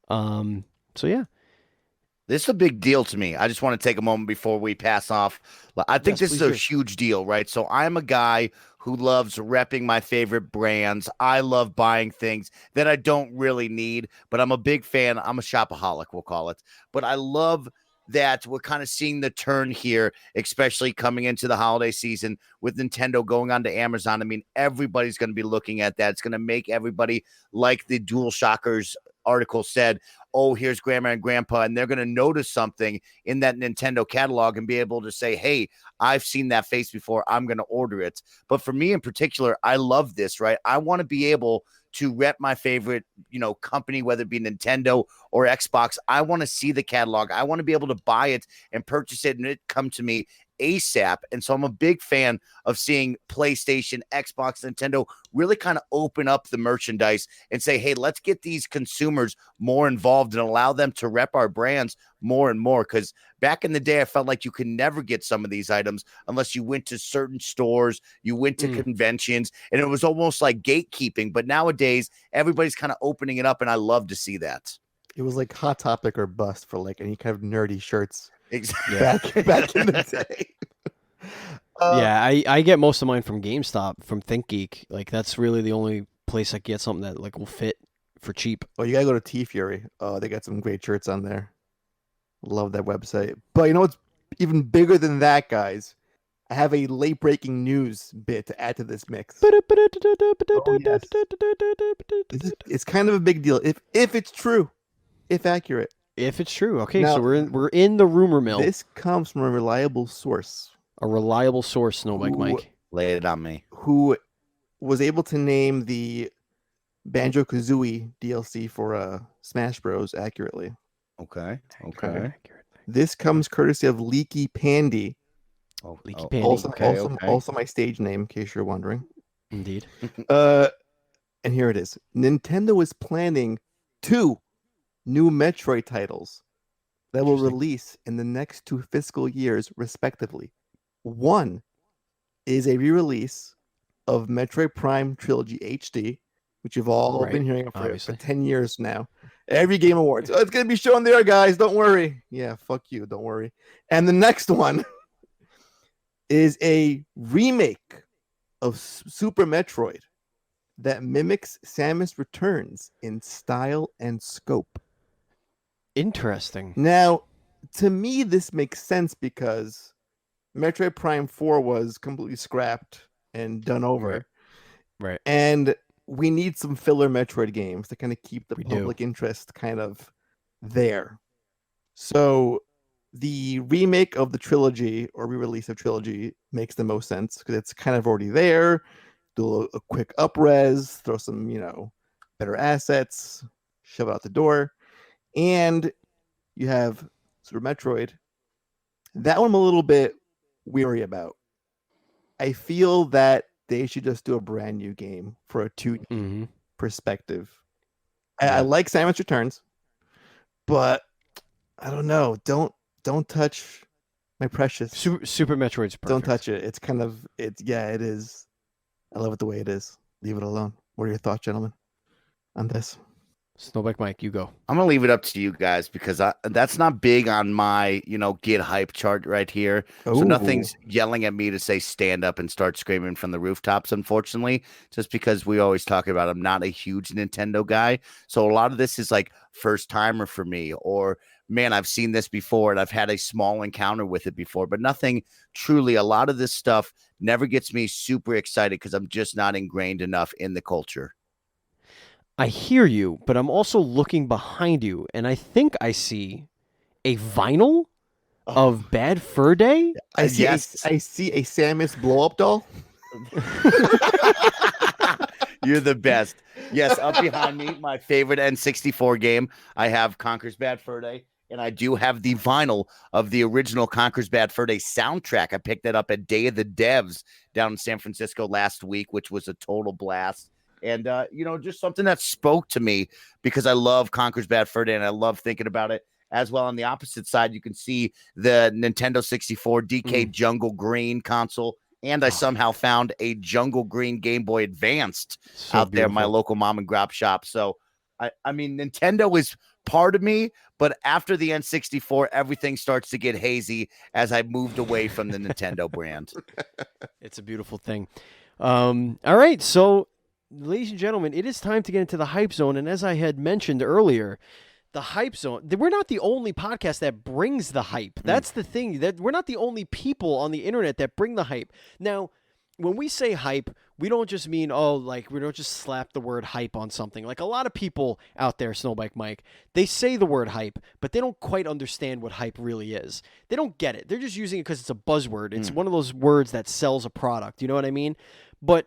So yeah. This is a big deal to me. I just want to take a moment before we pass off. I think this is a huge deal, right? So I'm a guy who loves repping my favorite brands. I love buying things that I don't really need, but I'm a big fan. I'm a shopaholic, we'll call it. But I love that we're kind of seeing the turn here, especially coming into the holiday season with Nintendo going on to Amazon. I mean, everybody's going to be looking at that. It's going to make everybody, like the Dual Shockers article said, oh, here's grandma and grandpa, and they're going to notice something in that Nintendo catalog and be able to say, hey, I've seen that face before. I'm going to order it. But for me in particular, I love this, right? I want to be able to rep my favorite, company, whether it be Nintendo or Xbox. I want to see the catalog. I want to be able to buy it and purchase it and it come to me ASAP. And so I'm a big fan of seeing PlayStation, Xbox, Nintendo really kind of open up the merchandise and say, hey, let's get these consumers more involved and allow them to rep our brands more and more. Because back in the day, I felt like you could never get some of these items unless you went to certain stores, you went to conventions, and it was almost like gatekeeping. But nowadays, everybody's kind of opening it up, and I love to see that. It was like Hot Topic or bust for like any kind of nerdy shirts. Exactly. Back in the day. I get most of mine from GameStop, from ThinkGeek. Like that's really the only place I get something that like will fit for cheap. Oh, you gotta go to T Fury. Oh, they got some great shirts on there. Love that website. But you know what's even bigger than that, guys? I have a late breaking news bit to add to this mix. Oh, yes. It's kind of a big deal if it's true, if accurate. If it's true, okay. Now, So we're in the rumor mill. This comes from a reliable source. A reliable source, SnowBike Mike. Lay it on me. Who was able to name the Banjo-Kazooie DLC for Smash Bros. Accurately. Okay. This comes courtesy of Leaky Pandy. Oh, Leaky Pandy. Also my stage name, in case you're wondering. Indeed. And here it is. Nintendo is planning 2 new Metroid titles that will release in the next 2 fiscal years, respectively. One is a re-release of Metroid Prime Trilogy HD, which you've all been hearing for 10 years now. Every Game Awards. Oh, it's going to be shown there, guys. Don't worry. Yeah, fuck you. Don't worry. And the next one is a remake of Super Metroid that mimics Samus Returns in style and scope. Interesting. Now, to me, this makes sense because Metroid Prime 4 was completely scrapped and done over. Right. And we need some filler Metroid games to kind of keep the public interest kind of there. So the remake of the trilogy or re-release of trilogy makes the most sense because it's kind of already there. Do a quick up-res, throw some, better assets, shove it out the door. And you have Super Metroid. That one I'm a little bit weary about. I feel that they should just do a brand new game for a 2D perspective. I like Samus Returns, but I don't know. Don't touch my precious Super Metroid's perfect. Don't touch it. It's kind of it is. I love it the way it is. Leave it alone. What are your thoughts, gentlemen, on this? SnowBike Mike, you go. I'm gonna leave it up to you guys because that's not big on my get hype chart right here. Ooh. So nothing's yelling at me to say stand up and start screaming from the rooftops. Unfortunately, just because we always talk about I'm not a huge Nintendo guy, so a lot of this is like first timer for me, or man, I've seen this before and I've had a small encounter with it before, but nothing truly. A lot of this stuff never gets me super excited because I'm just not ingrained enough in the culture. I hear you, but I'm also looking behind you, and I think I see a vinyl of Bad Fur Day. I see a Samus blow-up doll. You're the best. Yes, up behind me, my favorite N64 game. I have Conker's Bad Fur Day, and I do have the vinyl of the original Conker's Bad Fur Day soundtrack. I picked that up at Day of the Devs down in San Francisco last week, which was a total blast. And, just something that spoke to me because I love Conker's Bad Fur Day and I love thinking about it as well. On the opposite side, you can see the Nintendo 64 DK Jungle Green console. And I somehow found a Jungle Green Game Boy Advanced out there in my local mom and grop shop. So, I mean, Nintendo is part of me, but after the N64, everything starts to get hazy as I moved away from the Nintendo brand. It's a beautiful thing. All right, so ladies and gentlemen, it is time to get into the Hype Zone. And as I had mentioned earlier, the Hype Zone, we're not the only podcast that brings the hype. That's the thing. That we're not the only people on the internet that bring the hype. Now, when we say hype, we don't just mean, we don't just slap the word hype on something. Like a lot of people out there, SnowBike Mike, they say the word hype, but they don't quite understand what hype really is. They don't get it. They're just using it because it's a buzzword. It's one of those words that sells a product. You know what I mean? But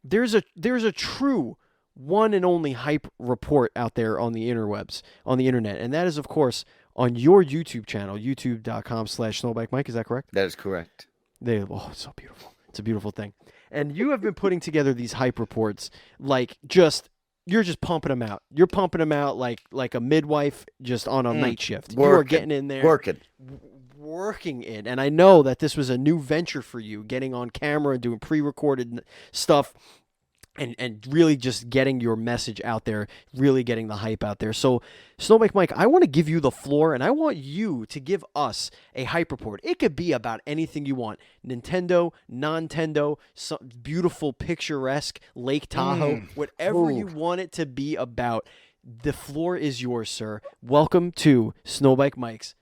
there's a true one and only hype report out there on the interwebs, on the internet, and that is, of course, on your YouTube channel, youtube.com/SnowBikeMike. Is that correct? That is correct. It's so beautiful. It's a beautiful thing. And you have been putting together these hype reports you're just pumping them out. You're pumping them out like a midwife just on a night shift. You are getting in there. Working it. And I know that this was a new venture for you, getting on camera and doing pre-recorded stuff and really just getting your message out there, really getting the hype out there. So, SnowBike Mike, I want to give you the floor, and I want you to give us a hype report. It could be about anything you want. Nintendo, non-Nintendo, some beautiful, picturesque Lake Tahoe, whatever you want it to be about. The floor is yours, sir. Welcome to SnowBike Mike's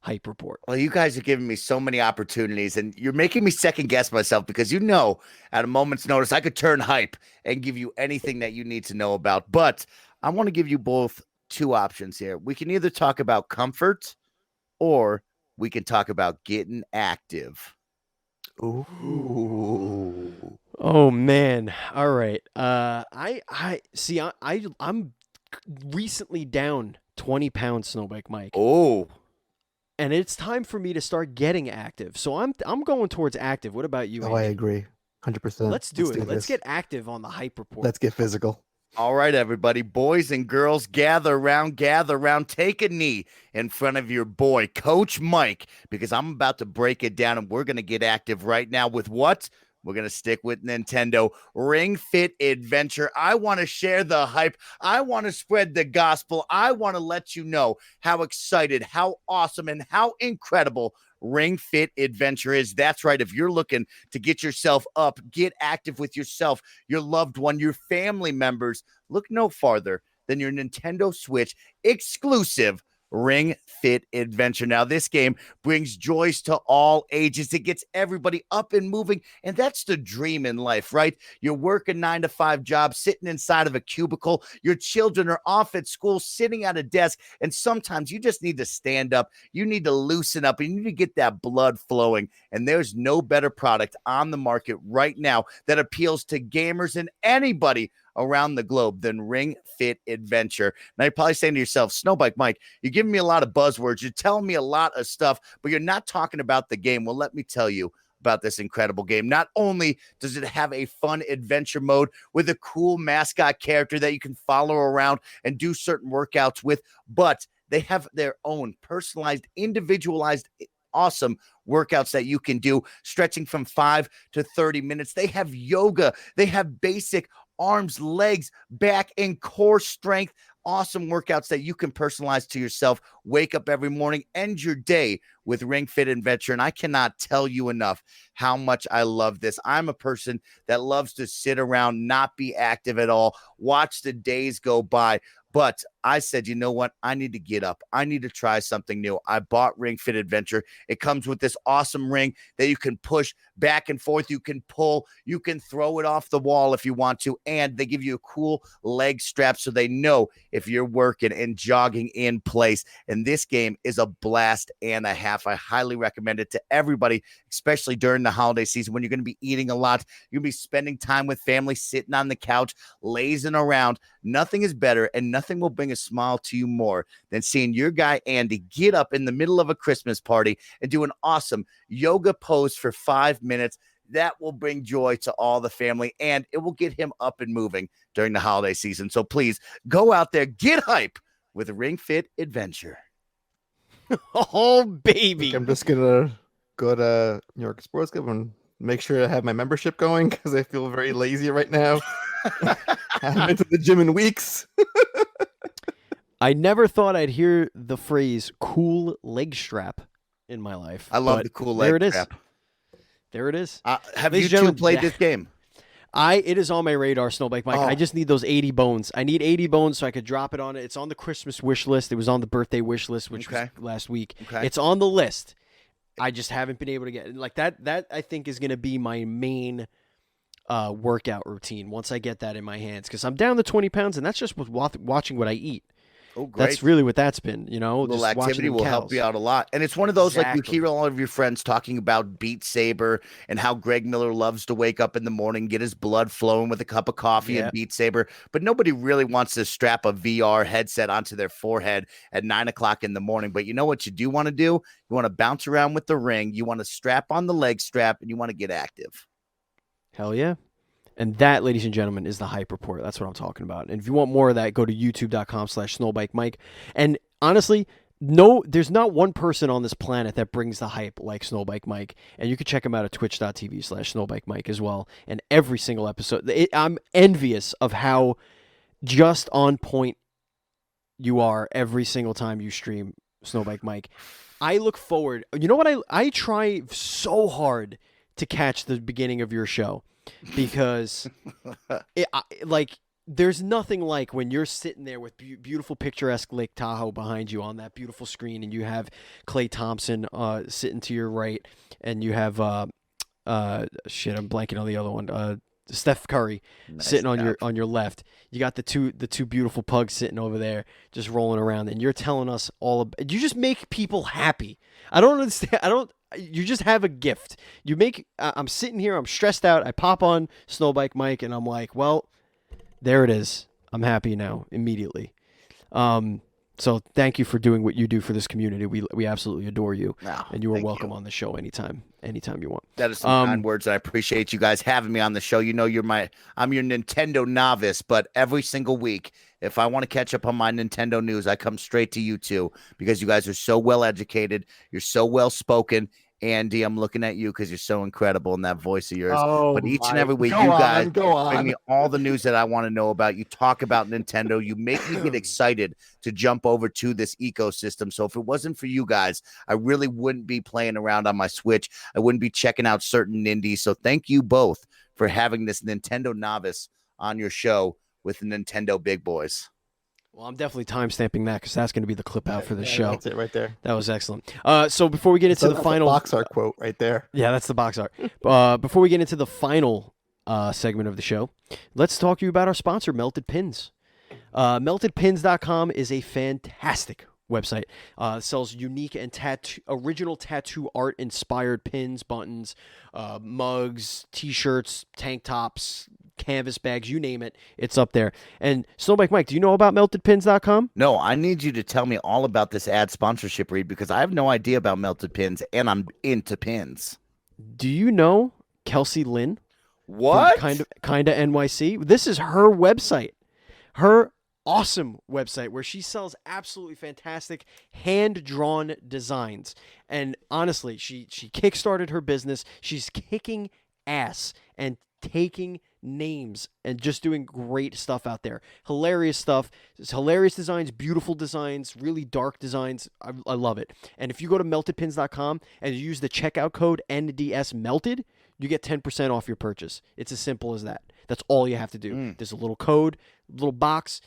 hype report. Well, you guys are giving me so many opportunities, and you're making me second guess myself because at a moment's notice, I could turn hype and give you anything that you need to know about. But I want to give you both two options here. We can either talk about comfort or we can talk about getting active. Ooh. Oh man. All right. I see. I'm recently down 20 pounds, SnowBike Mike. Oh, And it's time for me to start getting active. So I'm going towards active. What about you, Oh, I Andy? agree. 100%. Let's do it. Let's this. get active on the hype report. Let's get physical. all right, everybody. Boys and girls, gather around, take a knee in front of your boy, Coach Mike, because I'm about to break it down, and we're going to get active right now with what? We're going to stick with Nintendo Ring Fit Adventure. I want to share the hype. I want to spread the gospel. I want to let you know how excited, how awesome, and how incredible Ring Fit Adventure is. That's right. If you're looking to get yourself up, get active with yourself, your loved one, your family members, look no farther than your Nintendo Switch exclusive Ring Fit Adventure. Now, this game brings joys to all ages. It gets everybody up and moving, and that's the dream in life, right? You're working 9-to-5 job, sitting inside of a cubicle. Your children are off at school, sitting at a desk, and sometimes you just need to stand up. You need to loosen up, and you need to get that blood flowing, and there's no better product on the market right now that appeals to gamers and anybody around the globe than Ring Fit Adventure. Now, you're probably saying to yourself, SnowBike Mike, you're giving me a lot of buzzwords. You're telling me a lot of stuff, but you're not talking about the game. Well, let me tell you about this incredible game. Not only does it have a fun adventure mode with a cool mascot character that you can follow around and do certain workouts with, but they have their own personalized, individualized, awesome workouts that you can do, stretching from 5 to 30 minutes. They have yoga. They have basic arms, legs, back, and core strength. Awesome workouts that you can personalize to yourself. Wake up every morning, end your day with Ring Fit Adventure. And I cannot tell you enough how much I love this. I'm a person that loves to sit around, not be active at all, watch the days go by. But I said, you know what? I need to get up. I need to try something new. I bought Ring Fit Adventure. It comes with this awesome ring that you can push back and forth. You can pull. You can throw it off the wall if you want to. And they give you a cool leg strap so they know if you're working and jogging in place. And this game is a blast and a half. I highly recommend it to everybody, especially during the holiday season when you're going to be eating a lot. You're going to be spending time with family, sitting on the couch, lazing around. Nothing is better and nothing will bring a smile to you more than seeing your guy Andy get up in the middle of a Christmas party and do an awesome yoga pose for 5 minutes. That will bring joy to all the family and it will get him up and moving during the holiday season. So please go out there, get hype with Ring Fit Adventure. Oh, baby. I'm just gonna go to New York Sports Club and make sure I have my membership going because I feel very lazy right now. I haven't been to the gym in weeks. I never thought I'd hear the phrase cool leg strap in my life. I love the cool leg strap. There it is. Have you two played this game? It is on my radar, SnowBike Mike. Oh. I just need those 80 bones. I need 80 bones so I could drop it on it. It's on the Christmas wish list. It was on the birthday wish list, which was last week. Okay. It's on the list. I just haven't been able to get it. Like that I think is going to be my main workout routine once I get that in my hands because I'm down to 20 pounds and that's just with watching what I eat. Oh, great. That's really what that's been, you know. A little just activity will help you out a lot. And it's one of those, like you hear all of your friends talking about Beat Saber and how Greg Miller loves to wake up in the morning, get his blood flowing with a cup of coffee and Beat Saber. But nobody really wants to strap a VR headset onto their forehead at 9 o'clock in the morning. But you know what you do want to do? You want to bounce around with the ring. You want to strap on the leg strap and you want to get active. Hell yeah. And that, ladies and gentlemen, is the hype report. That's what I'm talking about. And if you want more of that, go to youtube.com/SnowBikeMike. And honestly, there's not one person on this planet that brings the hype like SnowBike Mike. And you can check him out at twitch.tv/SnowBikeMike as well. And every single episode, I'm envious of how just on point you are every single time you stream SnowBike Mike. I look forward. You know what? I try so hard to catch the beginning of your show. Because there's nothing like when you're sitting there with beautiful picturesque Lake Tahoe behind you on that beautiful screen, and you have Klay Thompson sitting to your right, and you have shit, I'm blanking on the other one. Steph Curry sitting on your left. You got the two beautiful pugs sitting over there just rolling around, and you're telling us you just make people happy. I don't understand. You just have a gift. You make I'm sitting here, I'm stressed out. I pop on SnowBike Mike and I'm like, well, there it is. I'm happy now immediately. So thank you for doing what you do for this community. We absolutely adore you, and you are welcome on the show anytime you want. That is some kind words. I appreciate you guys having me on the show. You know, I'm your Nintendo novice, but every single week, if I want to catch up on my Nintendo news, I come straight to you two because you guys are so well educated. You're so well spoken. Andy, I'm looking at you because you're so incredible in that voice of yours. But each and every week, you guys bring me all the news that I want to know about. You talk about Nintendo. You make me get excited to jump over to this ecosystem. So if it wasn't for you guys, I really wouldn't be playing around on my Switch. I wouldn't be checking out certain indies. So thank you both for having this Nintendo novice on your show with the Nintendo big boys. Well, I'm definitely timestamping that because that's going to be the clip out for the show. That's it right there. That was excellent. So before we get into the final box art quote right there. Yeah, that's the box art. Before we get into the final segment of the show, let's talk to you about our sponsor, Melted Pins. MeltedPins.com is a fantastic website. Sells unique and original tattoo art inspired pins, buttons, mugs, t-shirts, tank tops, canvas bags, you name it, it's up there. And SnowBike Mike, do you know about meltedpins.com? No, I need you to tell me all about this ad sponsorship read because I have no idea about Melted Pins and I'm into pins. Do you know Kelsey Lynn? What? Kinda NYC. This is her website. Her awesome website where she sells absolutely fantastic hand-drawn designs. And honestly, she kickstarted her business. She's kicking ass and taking names and just doing great stuff out there. Hilarious stuff. It's hilarious designs, beautiful designs, really dark designs. I love it. And if you go to meltedpins.com and you use the checkout code NDSmelted, you get 10% off your purchase. It's as simple as that. That's all you have to do. There's a little code, little box,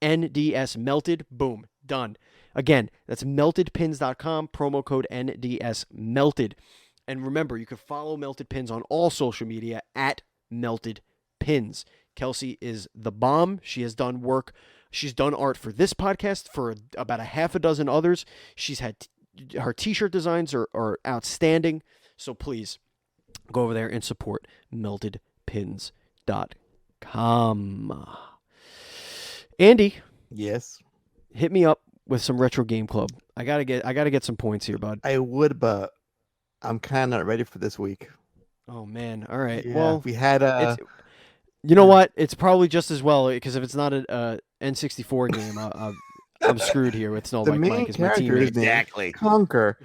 NDSmelted, boom, done. Again, that's meltedpins.com, promo code NDSmelted. And remember, you can follow Melted Pins on all social media at Melted Pins. Kelsey is the bomb. She has done work. She's done art for this podcast, for about a half a dozen others. She's had her t-shirt designs are outstanding. So please go over there and support meltedpins.com. Andy, yes, hit me up with some Retro Game Club. I gotta get some points here, bud. I would, but I'm kind of not ready for this week. Oh man! All right. Yeah, well, we had you know what? It's probably just as well because if it's not an N64 game, I'm screwed here with SnowBike Mike as my teammate. Exactly. Conquer.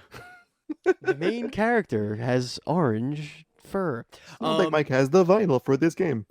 The main character has orange fur. SnowBike Mike has the vinyl for this game.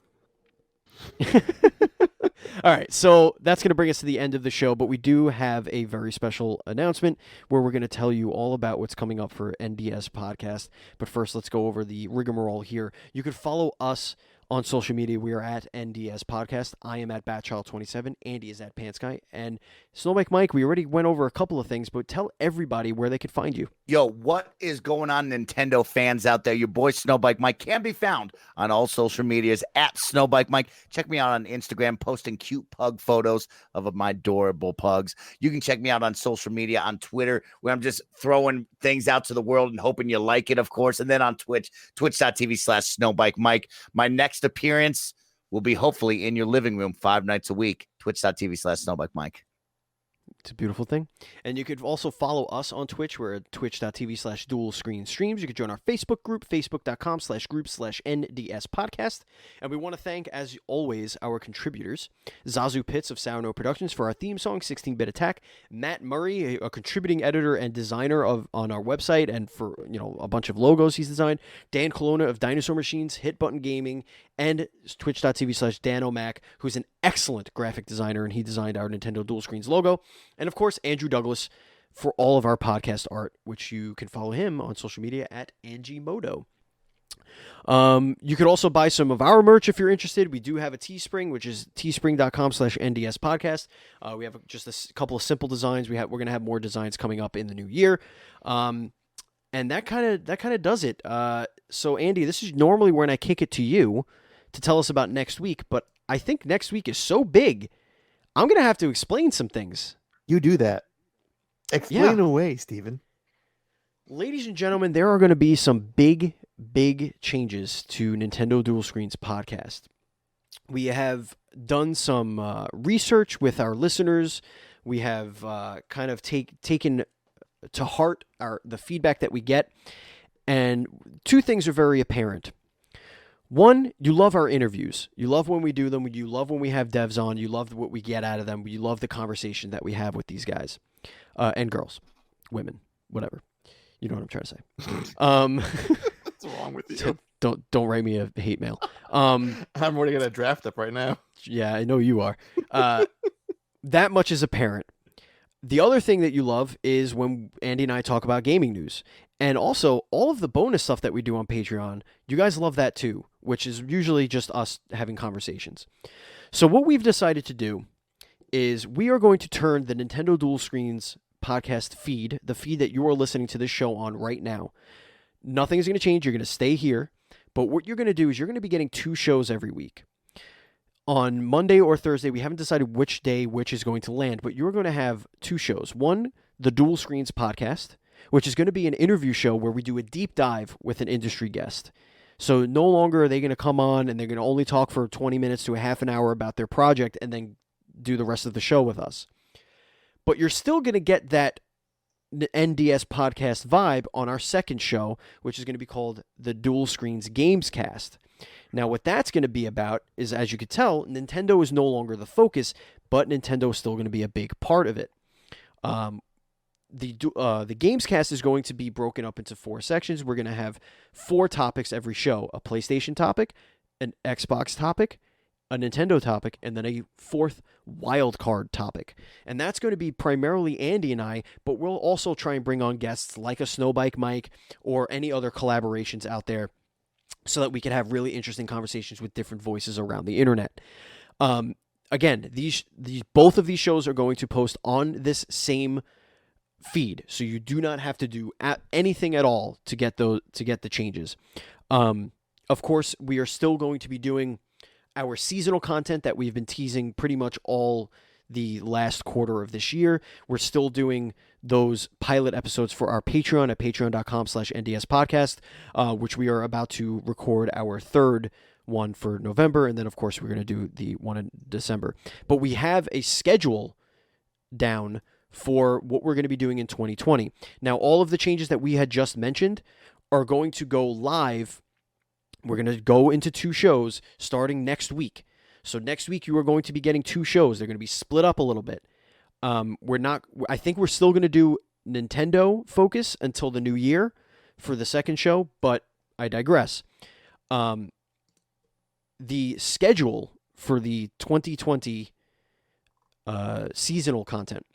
All right, so that's going to bring us to the end of the show, but we do have a very special announcement where we're going to tell you all about what's coming up for NDS Podcast. But first, let's go over the rigmarole here. You can follow us on social media. We are at NDS Podcast. I am at Batchild27. Andy is at Pantsky. And SnowBike Mike, we already went over a couple of things, but tell everybody where they could find you. Yo, what is going on, Nintendo fans out there? Your boy SnowBike Mike can be found on all social medias at SnowBike Mike. Check me out on Instagram, posting cute pug photos of my adorable pugs. You can check me out on social media, on Twitter, where I'm just throwing things out to the world and hoping you like it, of course. And then on Twitch, twitch.tv/SnowBike Mike. My next appearance will be hopefully in your living room 5 nights a week, twitch.tv/SnowBike Mike. It's a beautiful thing. And you could also follow us on Twitch. We're at twitch.tv/dual screen streams. You could join our Facebook group, facebook.com/group/NDS podcast. And we want to thank, as always, our contributors, Zazu Pitts of Sour No Productions for our theme song, 16-Bit Attack, Matt Murray, a contributing editor and designer on our website and for a bunch of logos he's designed, Dan Colonna of Dinosaur Machines, Hit Button Gaming, and twitch.tv/DanO'Mac, who's an excellent graphic designer, and he designed our Nintendo Dual Screens logo. And of course, Andrew Douglas for all of our podcast art, which you can follow him on social media at Angiemoto. You could also buy some of our merch if you're interested. We do have a Teespring, which is teespring.com/NDS podcast. We have just a couple of simple designs. We're going to have more designs coming up in the new year. And that kind of does it. So Andy, this is normally when I kick it to you to tell us about next week, but I think next week is so big, I'm going to have to explain some things. You do that. Explain away, Steven. Ladies and gentlemen, there are going to be some big changes to Nintendo Dual Screens podcast. We have done some research with our listeners. We have kind of taken to heart the feedback that we get. And two things are very apparent. One, you love our interviews. You love when we do them. You love when we have devs on. You love what we get out of them. You love the conversation that we have with these guys and girls, women, whatever. You know what I'm trying to say. What's wrong with you? Don't write me a hate mail. I'm already gonna draft up right now. Yeah, I know you are. That much is apparent. The other thing that you love is when Andy and I talk about gaming news. And also, all of the bonus stuff that we do on Patreon, you guys love that too, which is usually just us having conversations. So what we've decided to do is we are going to turn the Nintendo Dual Screens podcast feed, the feed that you are listening to this show on right now. Nothing is going to change. You're going to stay here. But what you're going to do is you're going to be getting 2 shows every week. On Monday or Thursday, we haven't decided which day which is going to land, but you're going to have 2 shows. One, the Dual Screens podcast, which is going to be an interview show where we do a deep dive with an industry guest. So no longer are they going to come on and they're going to only talk for 20 minutes to a half an hour about their project and then do the rest of the show with us. But you're still going to get that NDS podcast vibe on our second show, which is going to be called the Dual Screens Games Cast. Now, what that's going to be about is, as you could tell, Nintendo is no longer the focus, but Nintendo is still going to be a big part of it. The Games Cast is going to be broken up into 4 sections. We're going to have 4 topics every show: a PlayStation topic, an Xbox topic, a Nintendo topic, and then a 4th wild card topic. And that's going to be primarily Andy and I, but we'll also try and bring on guests like a SnowBike Mike or any other collaborations out there so that we can have really interesting conversations with different voices around the internet. Again, these both of these shows are going to post on this same feed, so you do not have to do anything at all to get the changes. Of course, we are still going to be doing our seasonal content that we've been teasing pretty much all the last quarter of this year. We're still doing those pilot episodes for our Patreon at patreon.com/NDS podcast, which we are about to record our 3rd one for November. And then, of course, we're going to do the one in December. But we have a schedule down for what we're going to be doing in 2020. Now, all of the changes that we had just mentioned are going to go live. We're going to go into 2 shows starting next week. So next week you are going to be getting 2 shows. They're going to be split up a little bit. I think we're still going to do Nintendo focus until the new year for the second show, but I digress. The schedule for the 2020 seasonal content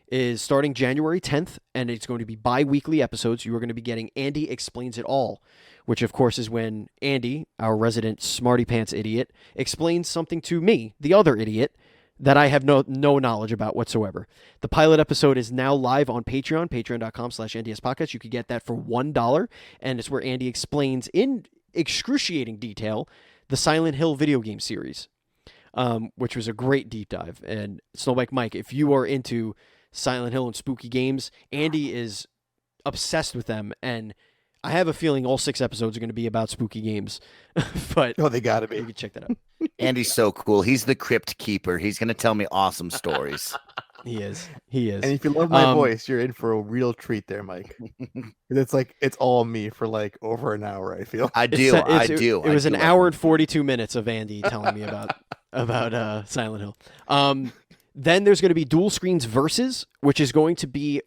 is starting January 10th, and it's going to be bi-weekly episodes. You are going to be getting Andy Explains It All, which, of course, is when Andy, our resident smarty pants idiot, explains something to me, the other idiot, that I have no knowledge about whatsoever. The pilot episode is now live on Patreon, patreon.com/NDS podcast. You can get that for $1, and it's where Andy explains in excruciating detail the Silent Hill video game series, which was a great deep dive. And SnowBike Mike, if you are into Silent Hill and spooky games, Andy is obsessed with them, and I have a feeling all 6 episodes are going to be about spooky games. But they gotta be. You can check that out. Andy's so cool. He's the crypt keeper. He's going to tell me awesome stories. He is. And if you love my voice, you're in for a real treat there, Mike. It's all me for like over an hour, I feel. I do. It was an hour and 42 minutes of Andy telling me about Silent Hill. Then there's going to be Dual Screens Versus, which is going to be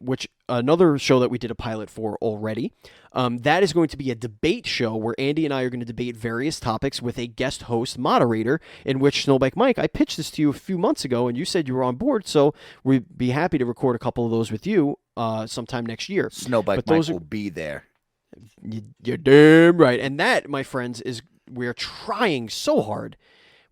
another show that we did a pilot for already. That is going to be a debate show where Andy and I are going to debate various topics with a guest host moderator, in which SnowBike Mike, I pitched this to you a few months ago, and you said you were on board, so we'd be happy to record a couple of those with you sometime next year. SnowBike Mike will be there. You're damn right. And that, my friends, is we're trying so hard.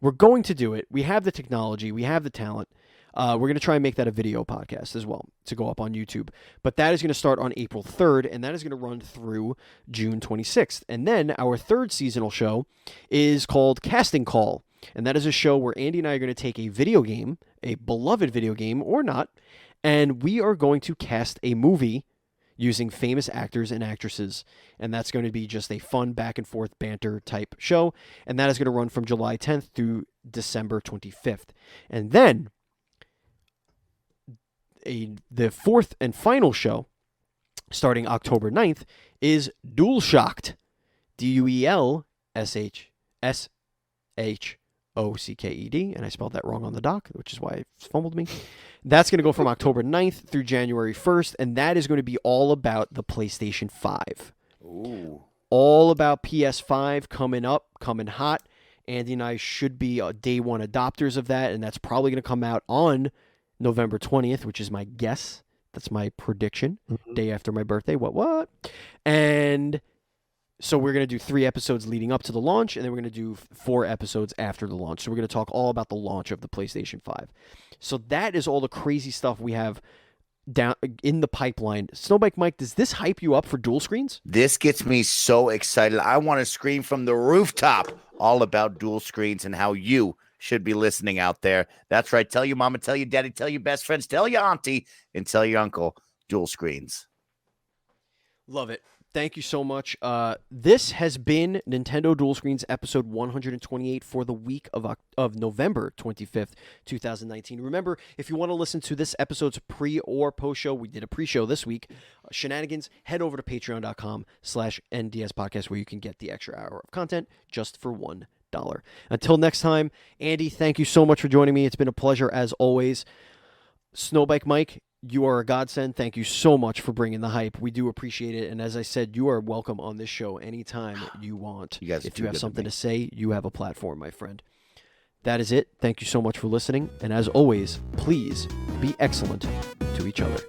We're going to do it. We have the technology. We have the talent. We're going to try and make that a video podcast as well to go up on YouTube. But that is going to start on April 3rd, and that is going to run through June 26th. And then our third seasonal show is called Casting Call. And that is a show where Andy and I are going to take a video game, a beloved video game or not, and we are going to cast a movie using famous actors and actresses. And that's going to be just a fun back and forth banter type show. And that is going to run from July 10th through December 25th. And then the fourth and final show, starting October 9th, is Duel Shocked. DUELSHOCKED. And I spelled that wrong on the doc, which is why it fumbled me. That's going to go from October 9th through January 1st, and that is going to be all about the PlayStation 5. Ooh. All about PS5 coming up, coming hot. Andy and I should be day one adopters of that, and that's probably going to come out on November 20th, which is my guess. That's my prediction. Day after my birthday. What? And so we're going to do 3 episodes leading up to the launch, and then we're going to do 4 episodes after the launch. So we're going to talk all about the launch of the PlayStation 5. So that is all the crazy stuff we have down in the pipeline. SnowBike Mike, does this hype you up for dual screens? This gets me so excited. I want to scream from the rooftop all about dual screens and how you should be listening out there. That's right. Tell your mama, tell your daddy, tell your best friends, tell your auntie, and tell your uncle dual screens. Love it. Thank you so much. This has been Nintendo Dual Screens episode 128 for the week of November 25th, 2019. Remember, if you want to listen to this episode's pre or post show, we did a pre-show this week, shenanigans, head over to patreon.com/NDS podcast where you can get the extra hour of content just for $1. Until next time, Andy, thank you so much for joining me. It's been a pleasure as always. SnowBike Mike, you are a godsend. Thank you so much for bringing the hype. We do appreciate it. And as I said, you are welcome on this show anytime you want. You guys if you have something to say, you have a platform, my friend. That is it. Thank you so much for listening. And as always, please be excellent to each other.